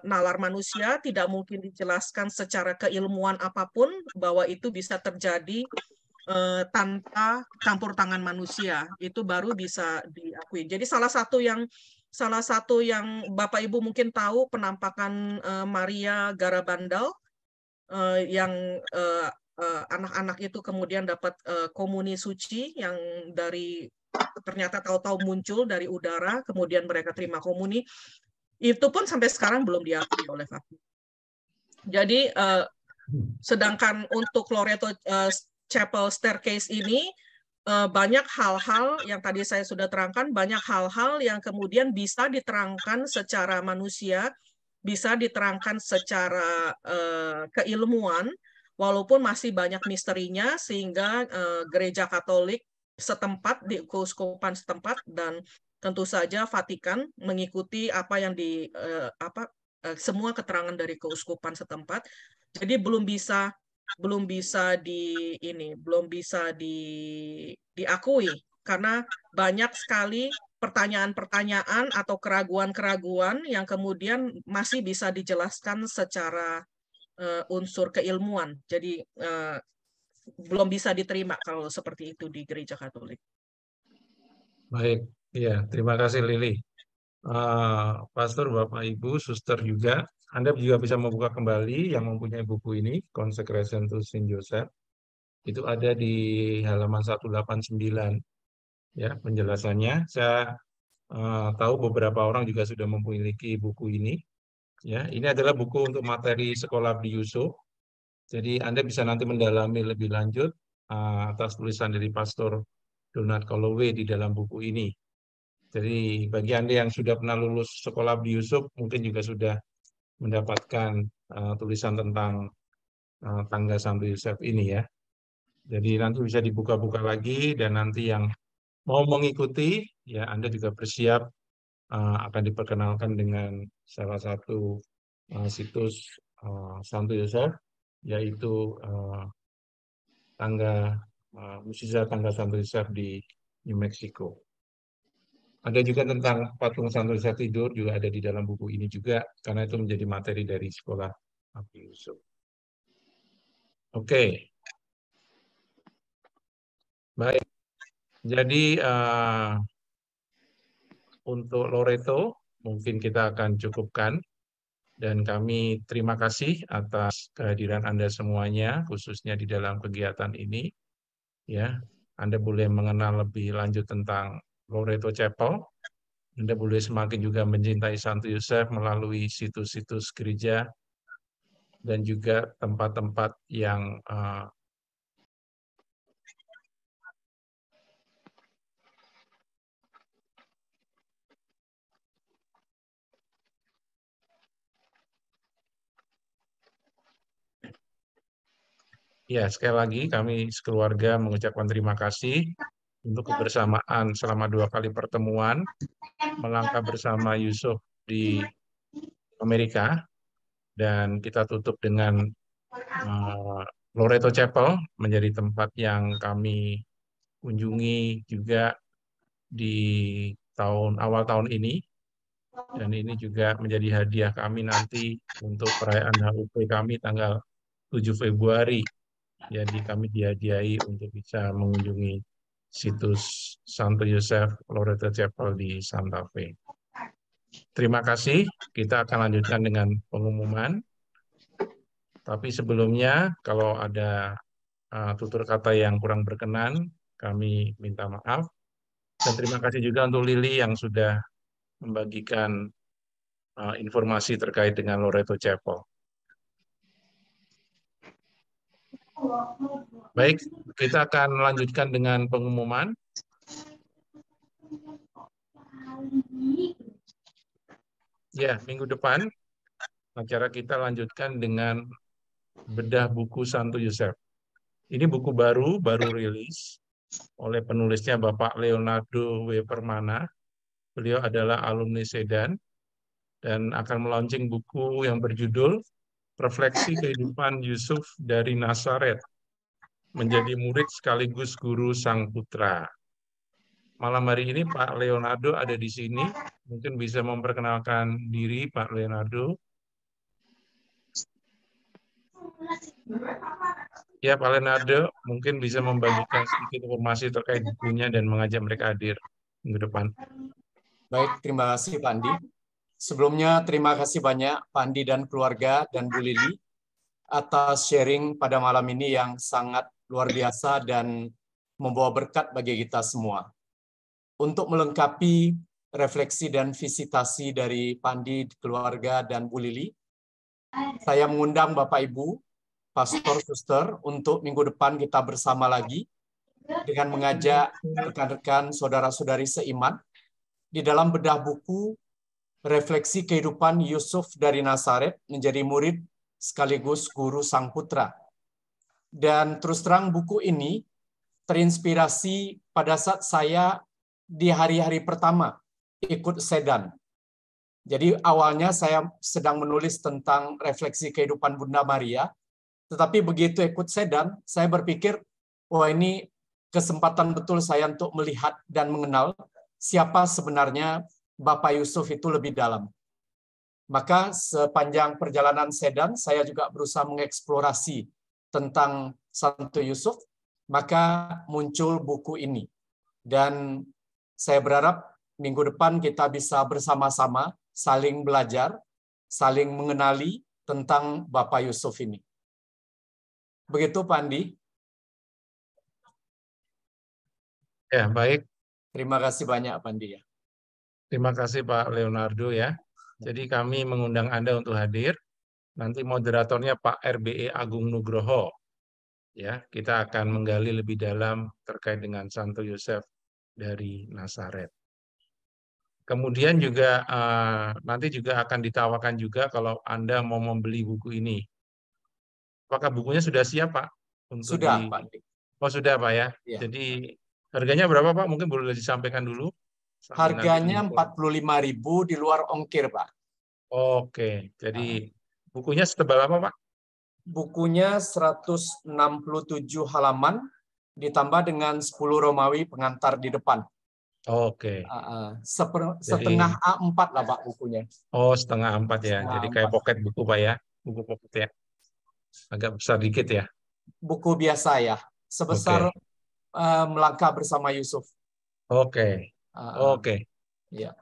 nalar manusia, tidak mungkin dijelaskan secara keilmuan apapun bahwa itu bisa terjadi tanpa campur tangan manusia. Itu baru bisa diakui. Jadi salah satu yang Bapak Ibu mungkin tahu, penampakan Maria Garabandal yang anak-anak itu kemudian dapat komuni suci yang dari ternyata tahu-tahu muncul dari udara, kemudian mereka terima komuni, itu pun sampai sekarang belum diakui oleh Vatikan. Jadi sedangkan untuk Loreto Chapel Staircase ini banyak hal-hal yang tadi saya sudah terangkan, banyak hal-hal yang kemudian bisa diterangkan secara manusia, bisa diterangkan secara keilmuan, walaupun masih banyak misterinya, sehingga gereja Katolik setempat di keuskupan setempat dan tentu saja Vatikan mengikuti apa yang semua keterangan dari keuskupan setempat. Jadi belum bisa diakui karena banyak sekali pertanyaan-pertanyaan atau keraguan-keraguan yang kemudian masih bisa dijelaskan secara unsur keilmuan. Jadi belum bisa diterima kalau seperti itu di gereja Katolik. Baik, ya, terima kasih Lili. Pastor, Bapak, Ibu, Suster juga, Anda juga bisa membuka kembali yang mempunyai buku ini, Consecration to Saint Joseph. Itu ada di halaman 189, ya penjelasannya. Saya tahu beberapa orang juga sudah memiliki buku ini. Ya, ini adalah buku untuk materi sekolah Abdi Yusuf. Jadi Anda bisa nanti mendalami lebih lanjut atas tulisan dari Pastor Donald Calloway di dalam buku ini. Jadi bagi Anda yang sudah pernah lulus sekolah Abdi Yusuf, mungkin juga sudah mendapatkan tulisan tentang tangga Santo Yosef ini ya. Jadi nanti bisa dibuka-buka lagi, dan nanti yang mau mengikuti, ya Anda juga bersiap akan diperkenalkan dengan salah satu situs Santo Yosef, yaitu Mukjizat Tangga Santo Yosef di New Mexico. Ada juga tentang patung Santo Yosef tidur, juga ada di dalam buku ini juga, karena itu menjadi materi dari sekolah Abdi Yusuf. Oke. Baik. Jadi untuk Loreto mungkin kita akan cukupkan, dan kami terima kasih atas kehadiran Anda semuanya, khususnya di dalam kegiatan ini. Ya, Anda boleh mengenal lebih lanjut tentang Loreto Chapel. Anda boleh semakin juga mencintai Santo Yosef melalui situs-situs gereja dan juga tempat-tempat yang ya, sekali lagi kami sekeluarga mengucapkan terima kasih untuk kebersamaan selama 2 kali pertemuan melangkah bersama Yusuf di Amerika, dan kita tutup dengan Loreto Chapel menjadi tempat yang kami kunjungi juga di awal tahun ini, dan ini juga menjadi hadiah kami nanti untuk perayaan HUT kami tanggal 7 Februari. Jadi kami dihadiahi untuk bisa mengunjungi situs Santo Yosef Loreto Chapel di Santa Fe. Terima kasih. Kita akan lanjutkan dengan pengumuman. Tapi sebelumnya, kalau ada tutur kata yang kurang berkenan, kami minta maaf. Dan terima kasih juga untuk Lili yang sudah membagikan informasi terkait dengan Loreto Chapel. Baik, kita akan lanjutkan dengan pengumuman. Ya, minggu depan acara kita lanjutkan dengan bedah buku Santo Yosef. Ini buku baru rilis oleh penulisnya Bapak Leonardo W. Permana. Beliau adalah alumni Sedan dan akan melaunching buku yang berjudul Refleksi Kehidupan Yusuf dari Nazaret, menjadi murid sekaligus guru Sang Putra. Malam hari ini Pak Leonardo ada di sini. Mungkin bisa memperkenalkan diri Pak Leonardo. Ya, Pak Leonardo mungkin bisa membagikan sedikit informasi terkait bukunya dan mengajak mereka hadir minggu depan. Baik, terima kasih Pak Andi. Sebelumnya terima kasih banyak Pak Andi dan keluarga dan Bu Lili atas sharing pada malam ini yang sangat luar biasa dan membawa berkat bagi kita semua. Untuk melengkapi refleksi dan visitasi dari Pandi, keluarga, dan Bu Lili, saya mengundang Bapak Ibu, Pastor, Suster, untuk minggu depan kita bersama lagi dengan mengajak rekan-rekan saudara-saudari seiman di dalam bedah buku Refleksi Kehidupan Yusuf dari Nazaret menjadi murid sekaligus guru Sang Putra. Dan terus terang buku ini terinspirasi pada saat saya di hari-hari pertama ikut Sedan. Jadi awalnya saya sedang menulis tentang refleksi kehidupan Bunda Maria, tetapi begitu ikut Sedan, saya berpikir, wah ini kesempatan betul saya untuk melihat dan mengenal siapa sebenarnya Bapak Yusuf itu lebih dalam. Maka sepanjang perjalanan Sedan, saya juga berusaha mengeksplorasi tentang Santo Yusuf, maka muncul buku ini. Dan saya berharap minggu depan kita bisa bersama-sama saling belajar, saling mengenali tentang Bapak Yusuf ini. Begitu, Pak Andi. Ya, baik. Terima kasih banyak, Pak Andi. Terima kasih Pak Leonardo ya. Jadi kami mengundang Anda untuk hadir. Nanti moderatornya Pak RBE Agung Nugroho. Ya, kita akan menggali lebih dalam terkait dengan Santo Yosef dari Nazaret. Kemudian juga nanti juga akan ditawarkan juga kalau Anda mau membeli buku ini. Apakah bukunya sudah siap, Pak? Untuk sudah, Pak. Oh, sudah, Pak ya. Ya. Jadi harganya berapa, Pak? Mungkin boleh disampaikan dulu. Harganya 45.000 di luar ongkir, Pak. Oke, jadi bukunya setebal apa, Pak? Bukunya 167 halaman, ditambah dengan 10 Romawi pengantar di depan. Oke. Setengah A4 lah, Pak, bukunya. Oh, setengah A4 ya. Jadi kayak pocket buku, Pak ya. Buku pocket ya. Agak besar dikit ya. Buku biasa ya. Sebesar Melangkah Bersama Yusuf. Oke. Oke. Ya.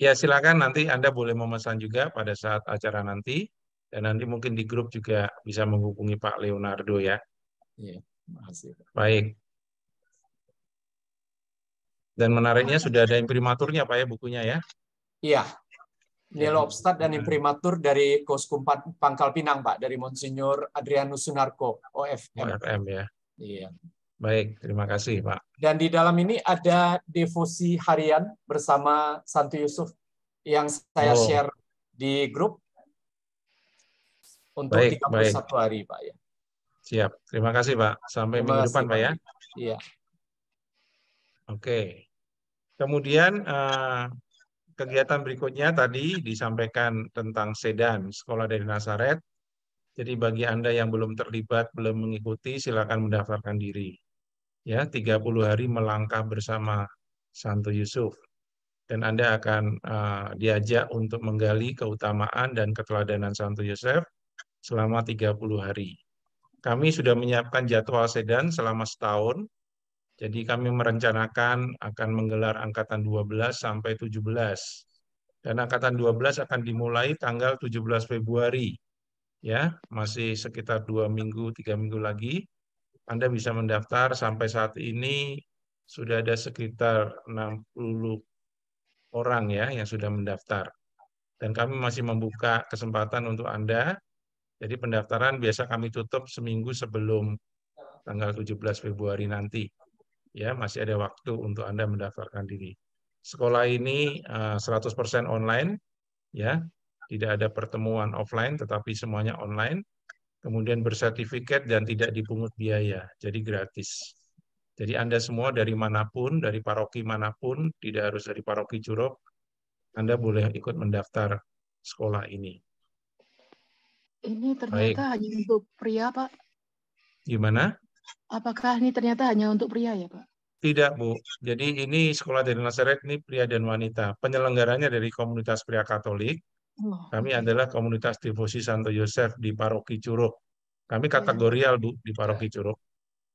Ya, silakan nanti Anda boleh memesan juga pada saat acara nanti. Dan nanti mungkin di grup juga bisa menghubungi Pak Leonardo ya. Iya, makasih. Baik. Dan menariknya sudah ada imprimaturnya Pak ya bukunya ya. Iya. Nilai Obstat dan imprimatur dari Koskum Pangkal Pinang, Pak, dari Monsinyur Adrianus Sunarko, OFM. OFM ya. Iya. Baik, terima kasih Pak. Dan di dalam ini ada devosi harian bersama Santo Yusuf yang saya share di grup untuk 31 hari, Pak ya. Siap, terima kasih Pak. Sampai minggu depan Pak ya. Iya. Oke. Kemudian kegiatan berikutnya tadi disampaikan tentang Sedan, Sekolah dari Nazaret. Jadi bagi Anda yang belum terlibat, belum mengikuti, silakan mendaftarkan diri. Ya, 30 hari melangkah bersama Santo Yusuf. Dan Anda akan diajak untuk menggali keutamaan dan keteladanan Santo Yosef selama 30 hari. Kami sudah menyiapkan jadwal Sedan selama setahun. Jadi kami merencanakan akan menggelar angkatan 12 sampai 17. Dan angkatan 12 akan dimulai tanggal 17 Februari. Ya, masih sekitar 2 minggu, 3 minggu lagi. Anda bisa mendaftar. Sampai saat ini sudah ada sekitar 60 orang ya yang sudah mendaftar. Dan kami masih membuka kesempatan untuk Anda. Jadi pendaftaran biasa kami tutup seminggu sebelum tanggal 17 Februari nanti. Ya, masih ada waktu untuk Anda mendaftarkan diri. Sekolah ini 100% online, ya, tidak ada pertemuan offline, tetapi semuanya online. Kemudian bersertifikat dan tidak dipungut biaya, jadi gratis. Jadi Anda semua dari manapun, dari paroki manapun, tidak harus dari paroki Curug, Anda boleh ikut mendaftar sekolah ini. Ini ternyata hanya untuk pria, Pak? Gimana? Apakah ini ternyata hanya untuk pria ya, Pak? Tidak, Bu. Jadi ini Sekolah dari Nazaret ini pria dan wanita. Penyelenggaranya dari komunitas pria Katolik. Kami adalah komunitas devosi Santo Yosef di Paroki Curug. Kami kategorial, Bu, di Paroki Curug.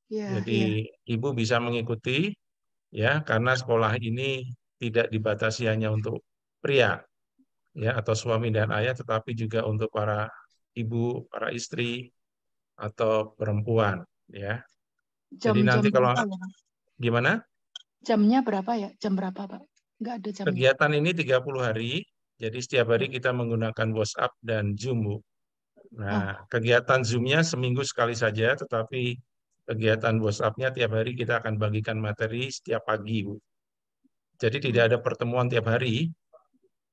Jadi Ibu bisa mengikuti, ya, karena sekolah ini tidak dibatasi hanya untuk pria, ya, atau suami dan ayah, tetapi juga untuk para ibu, para istri, atau perempuan, ya. Jam, Jadi nanti kalau berapa ya, Pak? gimana? Jamnya berapa ya? Jam berapa, Pak? Nggak ada jamnya. Kegiatan ini 30 hari, jadi setiap hari kita menggunakan WhatsApp dan Zoom, Bu. Nah, kegiatan Zoom-nya seminggu sekali saja, tetapi kegiatan WhatsApp-nya tiap hari kita akan bagikan materi setiap pagi, Bu. Jadi tidak ada pertemuan tiap hari.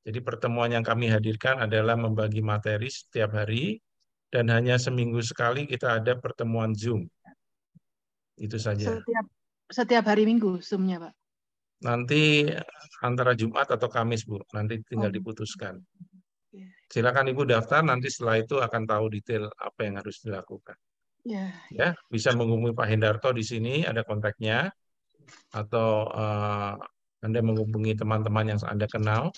Jadi pertemuan yang kami hadirkan adalah membagi materi setiap hari, dan hanya seminggu sekali kita ada pertemuan Zoom. Itu saja. Setiap hari Minggu Zoom-nya, Pak? Nanti antara Jumat atau Kamis, Bu. Nanti tinggal diputuskan. Silakan Ibu daftar, nanti setelah itu akan tahu detail apa yang harus dilakukan. Ya, bisa menghubungi Pak Hendarto di sini, ada kontaknya, atau Anda menghubungi teman-teman yang Anda kenal,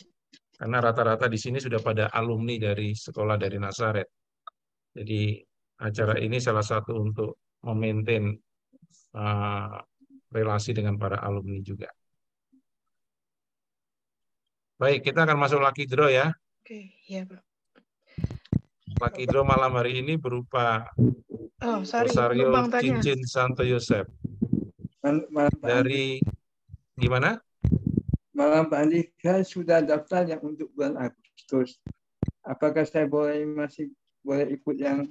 karena rata-rata di sini sudah pada alumni dari sekolah dari Nazaret. Jadi acara ini salah satu untuk memaintain relasi dengan para alumni juga. Baik, kita akan masuk lucky draw ya. Oke, ya, Pak. Lucky draw malam hari ini berupa Rosario Cincin Santo Yosef. Dari gimana? Malam Pak Andi, saya sudah daftar yang untuk bulan Agustus. Apakah saya masih boleh ikut yang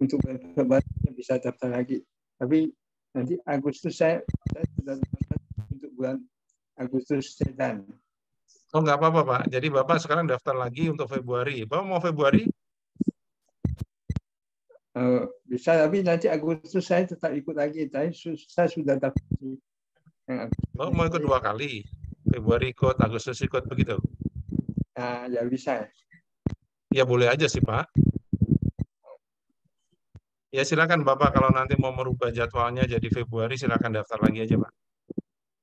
untuk bulan Februari bisa daftar lagi? Tapi nanti Agustus saya sudah daftar untuk bulan Agustus sedan. Oh, nggak apa-apa, Pak. Jadi Bapak sekarang daftar lagi untuk Februari. Bapak mau Februari? Bisa, tapi nanti Agustus saya tetap ikut lagi. Saya sudah daftar. Oh, mau ikut 2 kali? Februari ikut, Agustus ikut, begitu? Ya bisa. Ya boleh aja sih, Pak. Ya silakan Bapak, kalau nanti mau merubah jadwalnya jadi Februari, silakan daftar lagi aja, Pak.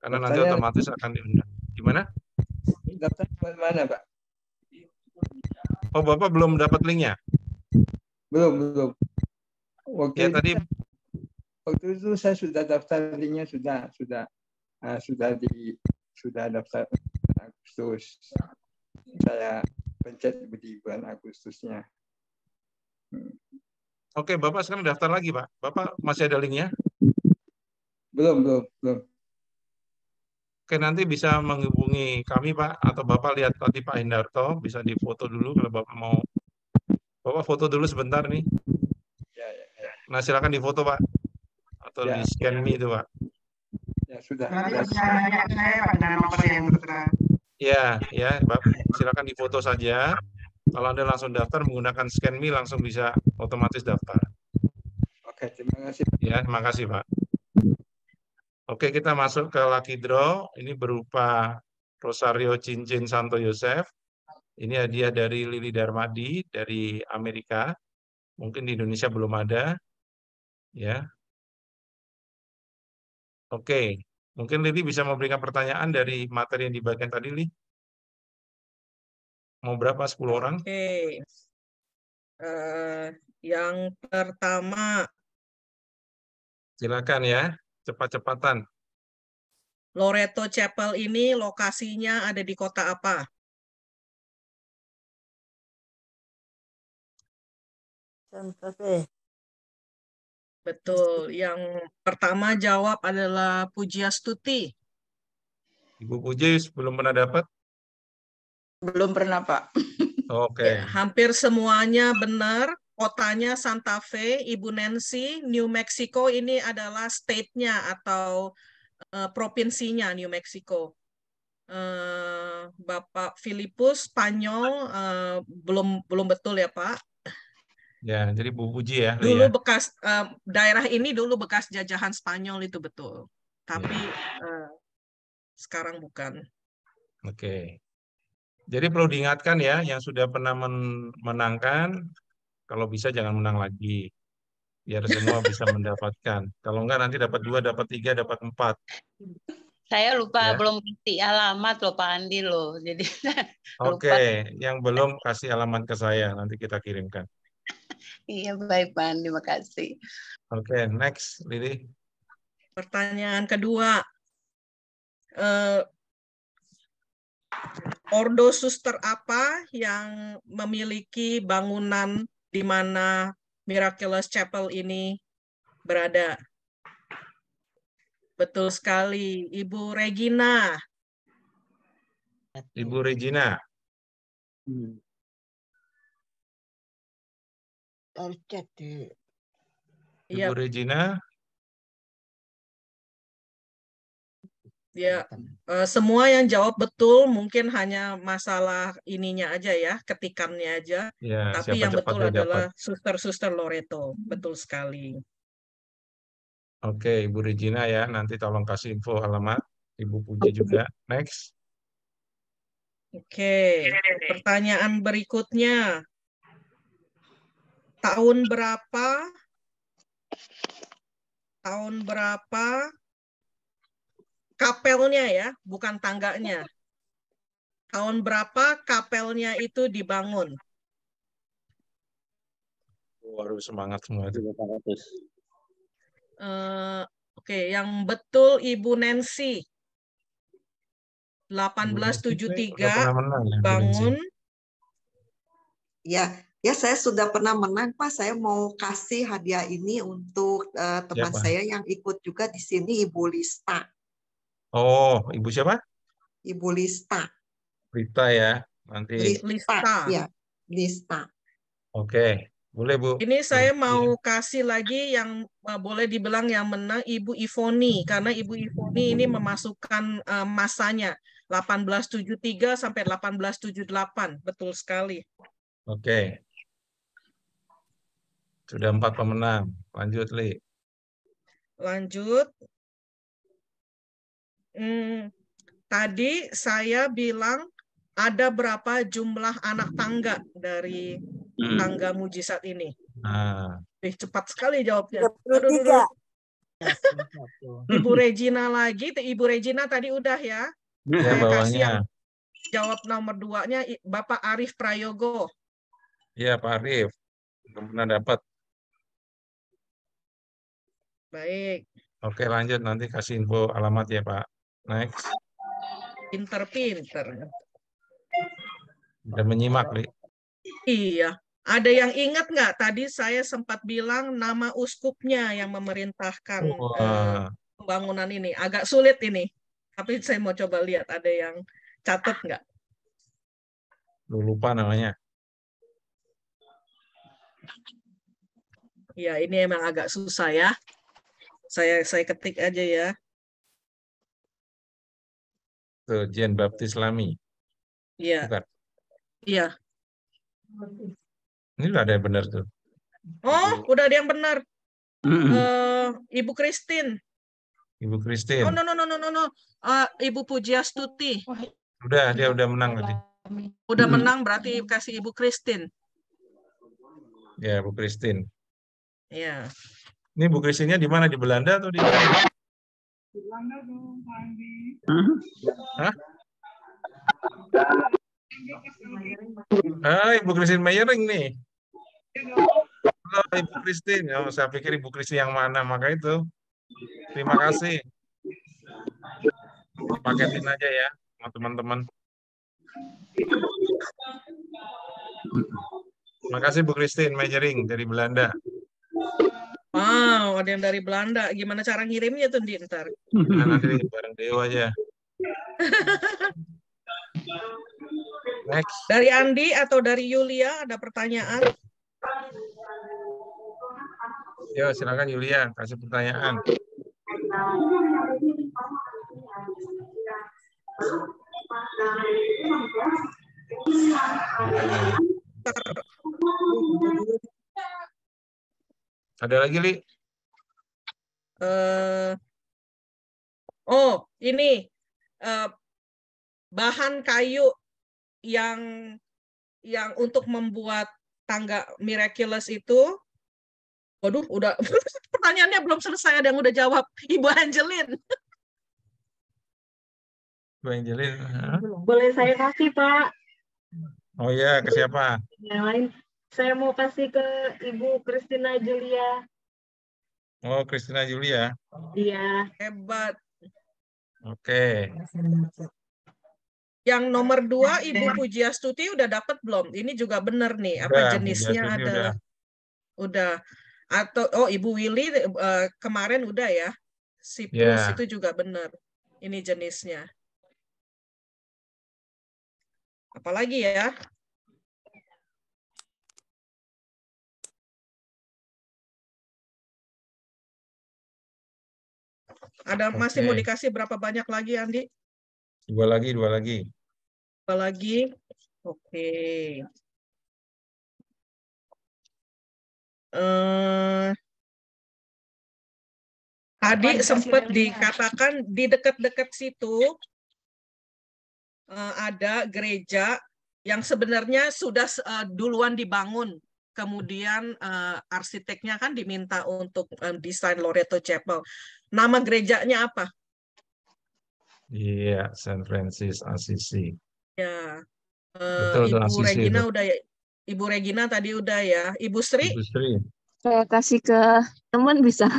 Karena nanti otomatis akan diundang. Gimana? Daftar mana, Pak? Oh, Bapak belum dapat linknya? Belum. Waktu itu saya sudah daftar, linknya sudah daftar Agustus. Saya pencet di bulan Agustusnya. Oke, Bapak sekarang daftar lagi, Pak. Bapak masih ada linknya? Belum. Oke, nanti bisa menghubungi kami, Pak, atau Bapak lihat tadi Pak Hendarto, bisa difoto dulu kalau Bapak mau. Bapak foto dulu sebentar nih. Ya. Nah, silakan difoto, Pak. Atau di scan me itu, Pak. Ya, sudah. Ya, Bapak, silakan difoto saja. Kalau Anda langsung daftar menggunakan scan me, langsung bisa otomatis daftar. Oke, terima kasih. Ya, terima kasih, Pak. Oke, kita masuk ke lucky draw. Ini berupa Rosario Cincin Santo Yosef. Ini hadiah dari Lili Darmadi dari Amerika. Mungkin di Indonesia belum ada. Ya. Oke, mungkin Lili bisa memberikan pertanyaan dari materi yang dibagikan tadi, Lili. Mau berapa? 10 orang? Oke. Yang pertama. Silakan ya. Cepat-cepatan. Loreto Chapel ini lokasinya ada di kota apa? Santa Fe. Betul. Yang pertama jawab adalah Pujiastuti. Ibu Puji belum pernah dapat? Belum pernah, Pak. Oke. Ya, hampir semuanya benar. Kotanya Santa Fe, Ibu Nancy, New Mexico ini adalah state-nya atau provinsinya New Mexico. Bapak Filipus Spanyol belum betul ya Pak. Ya, jadi Bu Puji ya. Dulu bekas daerah ini dulu bekas jajahan Spanyol itu betul. Tapi sekarang bukan. Oke. Jadi perlu diingatkan ya, yang sudah pernah menangkan, kalau bisa jangan menang lagi. Biar semua bisa mendapatkan. Kalau enggak nanti dapat 2, dapat 3, dapat 4. Saya lupa Ya. belum kasih alamat loh Pak Andi loh. Jadi Oke, yang belum kasih alamat ke saya, nanti kita kirimkan. Iya baik Pak Andi, makasih. Oke, next, Lili. Pertanyaan kedua. Ordo suster apa yang memiliki bangunan di mana Miraculous Chapel ini berada? Betul sekali, Ibu Regina. Ibu Regina. Ibu Regina. Ya, semua yang jawab betul, mungkin hanya masalah ininya aja ya, ketikannya aja. Ya, tapi yang betul adalah Suster Loreto. Betul sekali. Oke, Ibu Regina ya, nanti tolong kasih info alamat. Ibu Puji juga. Next. Oke, pertanyaan berikutnya. Tahun berapa kapelnya ya, bukan tangganya. Tahun berapa kapelnya itu dibangun? Harus semangat semua itu. Oke, yang betul Ibu Nancy. 1873 bangun. Ya, saya sudah pernah menang, Pak. Saya mau kasih hadiah ini untuk teman saya yang ikut juga di sini, Ibu Lista. Oh, Ibu siapa? Ibu Lista. Lista ya, nanti. Lista. Ya, Lista. Oke, boleh Bu. Ini saya mau kasih lagi yang boleh dibilang yang menang Ibu Ivoni, karena Ibu Ivoni ini memasukkan masanya 1873 sampai 1878, betul sekali. Oke. Sudah 4 pemenang. Lanjut, Li. Lanjut. Tadi saya bilang ada berapa jumlah anak tangga dari tangga mujizat ini? Cepat sekali jawabnya. 23. Ibu Regina lagi. Ibu Regina tadi udah ya. Ya, Saya kasih yang bawahnya. jawab nomor 2-nya Bapak Arif Prayogo. Iya, Pak Arif. Belum pernah dapat. Baik. Oke, lanjut. Nanti kasih info alamat ya, Pak. Next. Pinter-pinter. Udah menyimak, Li. Iya. Ada yang ingat nggak? Tadi saya sempat bilang nama uskupnya yang memerintahkan pembangunan ini. Agak sulit ini. Tapi saya mau coba lihat. Ada yang catat nggak? Lupa namanya. Ya, ini emang agak susah ya. Saya ketik aja ya. Tuh, Jen Baptis Lami. Iya. Bukan. Iya. Ini udah ada yang benar tuh. Oh, udah ada yang benar. Ibu Christine. Ibu Christine. Oh, no. Ibu Pujiastuti. Udah, dia udah menang tadi. Udah menang, berarti kasih Ibu Christine. Ya, Bu Christine. Iya. Ini Bu Christine-nya di mana? Di Belanda atau di mana? Di Belanda dong, Pak Andi. Hah? Ibu Christine Meyering nih. Halo, Ibu Christine. Oh, saya pikir Ibu Christine yang mana, maka itu. Terima kasih. Paketin aja ya, sama teman-teman. Terima kasih Bu Christine Meyering dari Belanda. Wow, ada yang dari Belanda. Gimana cara ngirimnya tuh, Di, ntar? Nah, nanti bareng Deo aja. Next. Dari Andi atau dari Yulia ada pertanyaan? Yo, silakan Yulia, kasih pertanyaan. Ada lagi, Li? Oh, ini bahan kayu yang untuk membuat tangga miraculous itu. Waduh, udah pertanyaannya belum selesai, ada yang udah jawab. Ibu Angelin. Bu Angelin. Boleh saya kasih, Pak? Oh ya, ke siapa? Yang lain. Saya mau kasih ke Ibu Christina Julia. Oh, Christina Julia. Iya. Hebat. Oke. Yang nomor 2, Ibu Pujiastuti udah dapat belum? Ini juga benar nih. Apa Udah, jenisnya Pujiastuti adalah? Udah. Atau Ibu Willy kemarin udah ya. Siprus itu juga benar. Ini jenisnya. Apalagi ya? Masih mau dikasih berapa banyak lagi, Andi? Dua lagi. Dua lagi. Oke. Tadi sempat dikatakan di dekat-dekat situ ada gereja yang sebenarnya sudah duluan dibangun. Kemudian arsiteknya kan diminta untuk desain Loreto Chapel. Nama gerejanya apa? Iya, San Francis Assisi. Ya, Betul, Ibu Assisi Regina itu. udah ya. Ibu Regina tadi udah ya. Ibu Sri? Ibu Sri. Saya kasih ke teman bisa.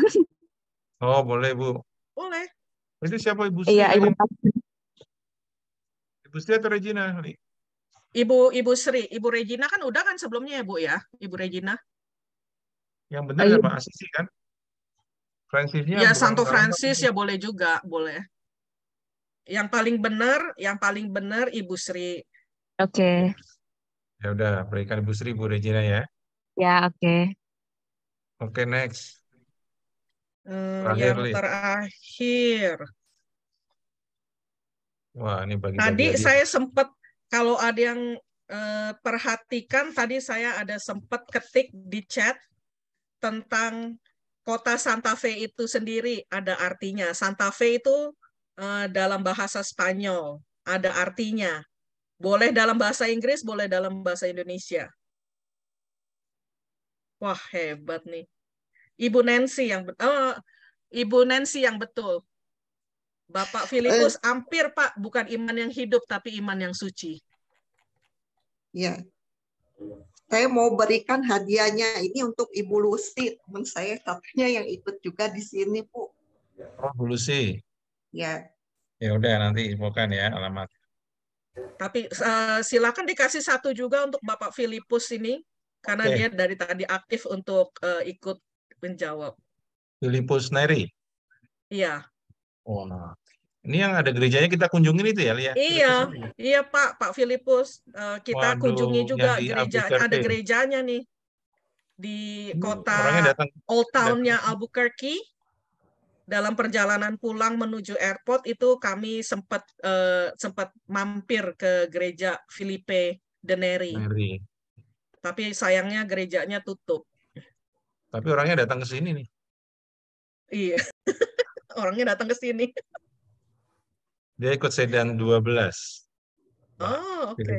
Oh, boleh, Bu. Boleh. Itu siapa Ibu Sri? Iya, Ibu. Ibu Sri atau Regina? Ibu Sri. Ibu Regina kan udah kan sebelumnya ya, Bu ya? Ibu Regina. Yang benar apa? Assisi kan? Francisnya Ya, bukan Santo orang Francis ya boleh juga, boleh. Yang paling benar Ibu Sri. Oke. Ya udah, berikan Ibu Sri, Bu Regina ya. Ya, oke. Oke, next. Yang terakhir. Wah, ini bagi-bagi Tadi hadiah. saya sempat, kalau ada yang perhatikan, tadi saya ada sempat ketik di chat tentang kota Santa Fe itu sendiri, ada artinya. Santa Fe itu dalam bahasa Spanyol, ada artinya. Boleh dalam bahasa Inggris, boleh dalam bahasa Indonesia. Wah, hebat nih. Ibu Nancy yang betul. Bapak Filipus hampir, Pak, bukan iman yang hidup tapi iman yang suci. Ya. Saya mau berikan hadiahnya ini untuk Ibu Lucy, teman saya satunya yang ikut juga di sini, Bu. Oh, Bu Lucy. Ya. Ya udah, nanti infokan ya alamat. Tapi silakan dikasih satu juga untuk Bapak Filipus ini, karena dia dari tadi aktif untuk ikut menjawab. Filipus Neri. Iya. Oh, nah. Ini yang ada gerejanya kita kunjungin itu ya, Lia? Iya Pak Filipus. Kita kunjungi juga gerejanya. Ada gerejanya nih di kota Old Town-nya Albuquerque. Dalam perjalanan pulang menuju airport itu kami sempat mampir ke gereja Filipe de Neri. Tapi sayangnya gerejanya tutup. Tapi orangnya datang ke sini nih. Iya. Orangnya datang ke sini. Dia ikut sedan 12. Oh, oke.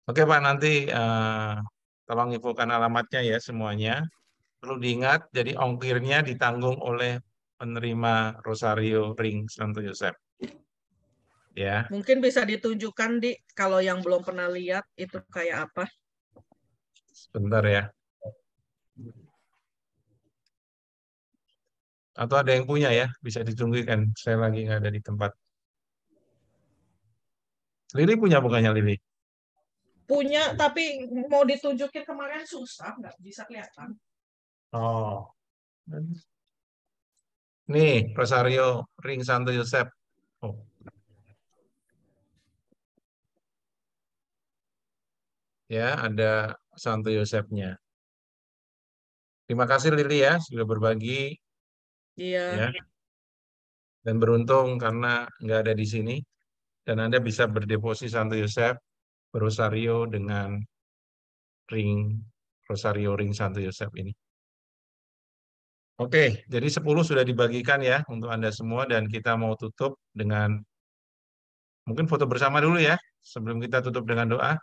Oke, Pak, nanti tolong infokan alamatnya ya semuanya. Perlu diingat, jadi ongkirnya ditanggung oleh penerima Rosario Ring Santo Yosef. Ya. Mungkin bisa ditunjukkan, Di, kalau yang belum pernah lihat itu kayak apa. Sebentar ya. Atau ada yang punya ya, bisa ditunjukkan. Saya lagi nggak ada di tempat. Lili punya bukannya, Lili? Punya, tapi mau ditunjukin kemarin susah, nggak bisa kelihatan. Oh. Nih, Rosario Ring Santo Yosef. Oh. Ya, ada Santo Yosefnya. Terima kasih Lili ya, sudah berbagi. Iya. Ya. Dan beruntung karena nggak ada di sini. Dan Anda bisa berdeposit Santo Yosef, Rosario dengan Rosario Ring Santo Yosef ini. Oke, jadi 10 sudah dibagikan ya untuk Anda semua dan kita mau tutup dengan mungkin foto bersama dulu ya sebelum kita tutup dengan doa.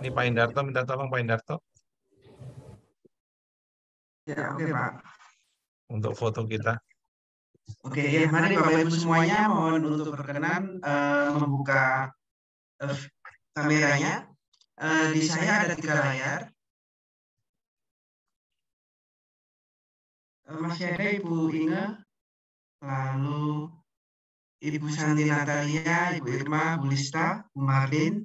Ini Pak Indarto, minta tolong Pak Indarto. Ya, oke Pak. Untuk foto kita. Oke, ya mari Bapak Ibu semuanya mohon untuk berkenan membuka kameranya. Di saya ada 3 layar. Masih ada Ibu Inge, lalu Ibu Santi Natalia, Ibu Irma, Bu Lista, Bu Marlin.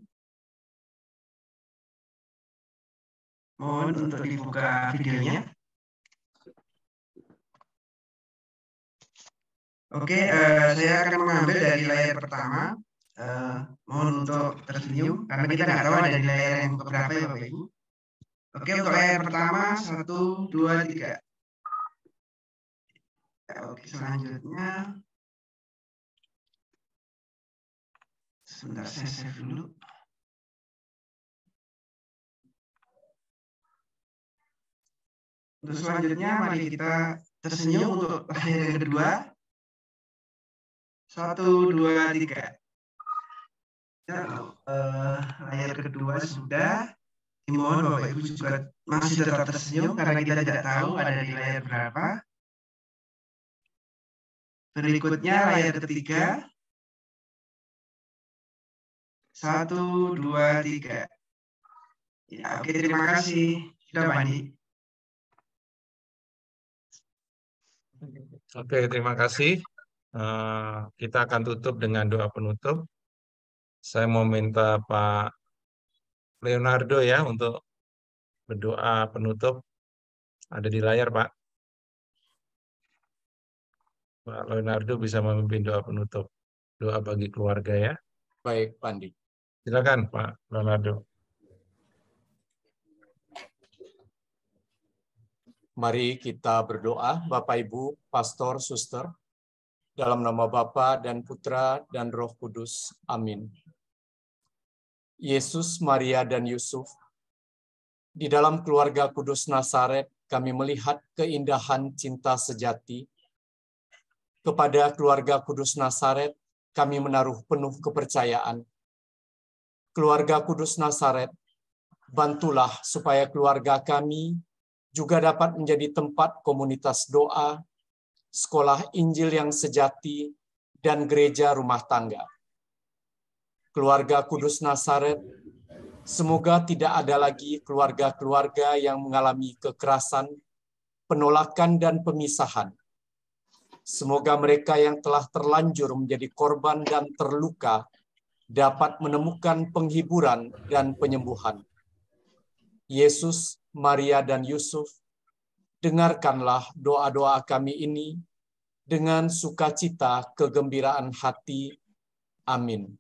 Mohon untuk dibuka videonya. Oke, saya akan mengambil dari layar pertama. Mohon untuk tersenyum, karena kita nggak tahu ada di layar yang keberapa ya Bapak Ibu. Oke, untuk layar pertama, 1, 2, 3. Oke, selanjutnya. Sebentar, saya save dulu. Untuk selanjutnya, mari kita tersenyum untuk layar yang kedua. 1, 2, 3. Ya, layar kedua sudah. Dimohon Bapak Ibu juga masih tetap tersenyum karena kita tidak tahu ada di layar berapa. Berikutnya layar ketiga. 1, 2, 3. Ya, oke, terima kasih. Sudah, Pak Andi. Oke, terima kasih. Kita akan tutup dengan doa penutup. Saya mau minta Pak Leonardo ya untuk berdoa penutup. Ada di layar, Pak. Pak Leonardo bisa memimpin doa penutup. Doa bagi keluarga ya. Baik, Pak Andi. Silakan, Pak Leonardo. Mari kita berdoa, Bapak Ibu, Pastor, Suster, dalam nama Bapa dan Putra dan Roh Kudus. Amin. Yesus, Maria, dan Yusuf, di dalam keluarga Kudus Nazaret, kami melihat keindahan cinta sejati. Kepada keluarga Kudus Nazaret, kami menaruh penuh kepercayaan. Keluarga Kudus Nazaret, bantulah supaya keluarga kami juga dapat menjadi tempat komunitas doa, sekolah Injil yang sejati, dan gereja rumah tangga. Keluarga Kudus Nazaret, semoga tidak ada lagi keluarga-keluarga yang mengalami kekerasan, penolakan, dan pemisahan. Semoga mereka yang telah terlanjur menjadi korban dan terluka dapat menemukan penghiburan dan penyembuhan. Yesus, Maria, dan Yusuf, dengarkanlah doa-doa kami ini dengan sukacita kegembiraan hati. Amin.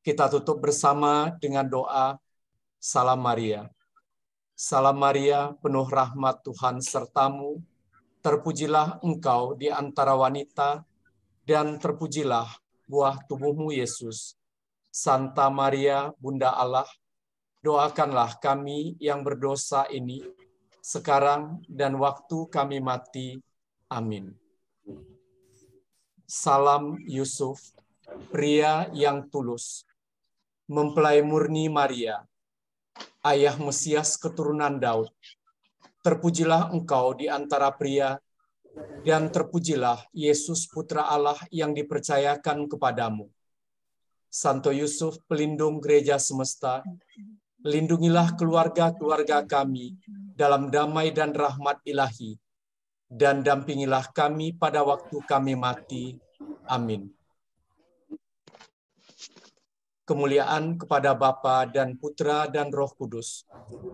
Kita tutup bersama dengan doa Salam Maria. Salam Maria, penuh rahmat Tuhan sertamu, terpujilah engkau di antara wanita, dan terpujilah buah tubuhmu Yesus. Santa Maria, Bunda Allah, doakanlah kami yang berdosa ini, sekarang dan waktu kami mati. Amin. Salam Yusuf, pria yang tulus, mempelai murni Maria, ayah Mesias keturunan Daud, terpujilah engkau di antara pria, dan terpujilah Yesus Putra Allah yang dipercayakan kepadamu. Santo Yusuf, pelindung gereja semesta, lindungilah keluarga-keluarga kami dalam damai dan rahmat ilahi, dan dampingilah kami pada waktu kami mati. Amin. Kemuliaan kepada Bapa dan Putra dan Roh Kudus,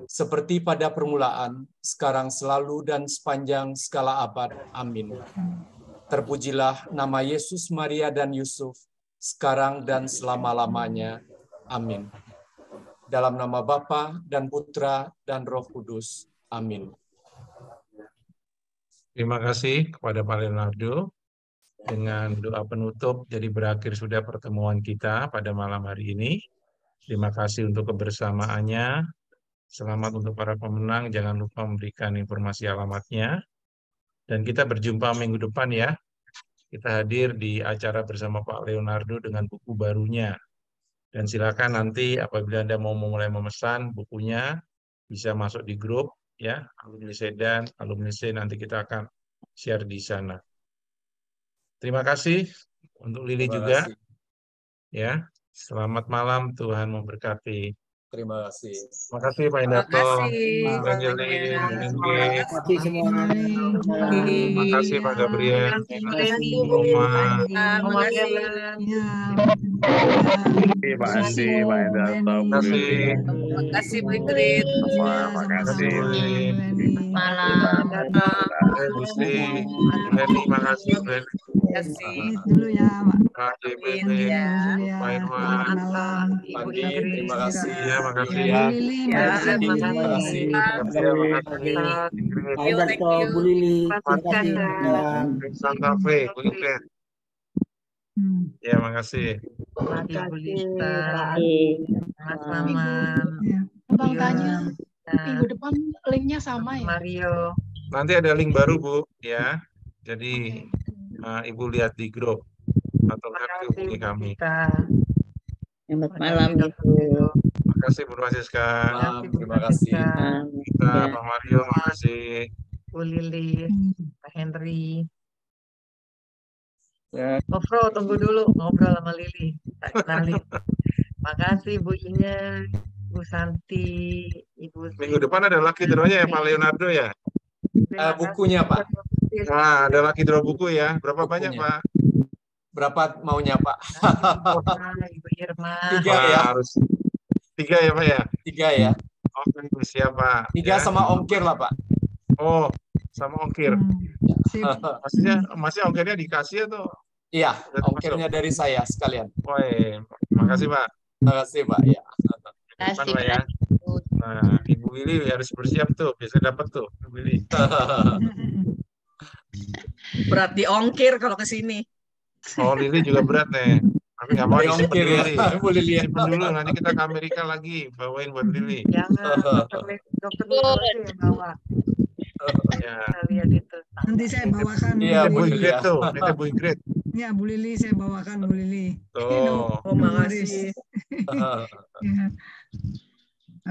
seperti pada permulaan, sekarang selalu dan sepanjang segala abad. Amin. Terpujilah nama Yesus, Maria, dan Yusuf, sekarang dan selama-lamanya. Amin. Dalam nama Bapa dan Putra dan Roh Kudus. Amin. Terima kasih kepada Pak Leonardo. Dengan doa penutup, jadi berakhir sudah pertemuan kita pada malam hari ini. Terima kasih untuk kebersamaannya. Selamat untuk para pemenang. Jangan lupa memberikan informasi alamatnya. Dan kita berjumpa minggu depan ya. Kita hadir di acara bersama Pak Leonardo dengan buku barunya. Dan silakan nanti apabila Anda mau mulai memesan bukunya, bisa masuk di grup ya, alumni Sedan, alumni C, nanti kita akan share di sana. Terima kasih untuk Lili juga. Ya, selamat malam, Tuhan memberkati. Terima kasih. Terima kasih Pak Indarto, Bang Jeli, Minggi. Terima kasih semua. Terima kasih Pak Gabriel, Oma. Terima kasih Pak Andi, Pak Indarto, Terima kasih. terima kasih Bu Ingrid. Terima kasih Malam. Gusti, Leni, makasih Leni. Dulu ya, Pak JBB, Pak Irwan, Pagi, terima kasih. ya makasih. Ya, Terima kasih. Pak Indarto, Bu Lili, terima kasih. Santa Fe, Bu Ingrid. Ya makasih. Bang tanya, minggu depan linknya sama ya? Mario. Nanti ada link baru Bu, ya. Jadi Ibu lihat di grup atau hubungi kami. Selamat malam Ibu. Terima kasih Bu Francisca. Terima kasih. Kita Pak Mario, makasih. Bu Lili, Pak Henry. Ya. Ngobrol, tunggu dulu ngobrol sama Lili. Tak kenalin. Makasih Bu Inya, Bu Santi, Ibu. Minggu depan ada lagi drawnya ya Pak Leonardo ya? Bukunya Pak. Nah, ada lagi draw buku ya. Berapa banyak Pak? Berapa maunya Pak? Ibu Irma. 3 ya. Harus 3 ya Pak ya? 3 ya. Oke, siap Pak. 3 sama ongkir lah Pak. Oh, sama ongkir. Maksudnya ongkirnya dikasih atau? Iya, ongkirnya dari saya sekalian. Woi, makasih Pak. Terima kasih Pak. Ya. Depan, Pak, ya. Nah, Ibu Willy harus bersiap tuh, bisa dapat tuh, Ibu Willy. Berat di ongkir kalau ke sini. Oh, Lili juga berat nih. Tapi nggak mau disimpan dulu, Lili. Boleh lihat. Simpen dulu, nanti kita ke Amerika lagi, bawain buat Lili. Jangan, dokter Lili yang bawa. Ya. Kita lihat itu. Nanti saya bawakan. Iya, Bu Ingrid tuh, itu Bu Ingrid. Ya, Bu Lili saya bawakan Bu Lili. Tuh. Oh, makasih.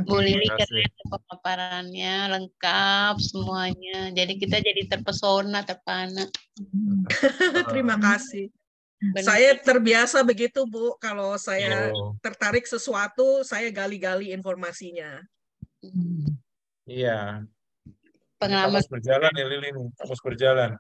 Bu Lili keren pemaparannya lengkap semuanya. Jadi kita jadi terpesona, terpana. Terima kasih. Saya terbiasa begitu Bu. Kalau saya tertarik sesuatu, saya gali-gali informasinya. Iya. Pengalaman Terus berjalan ya Lili nih, terus berjalan.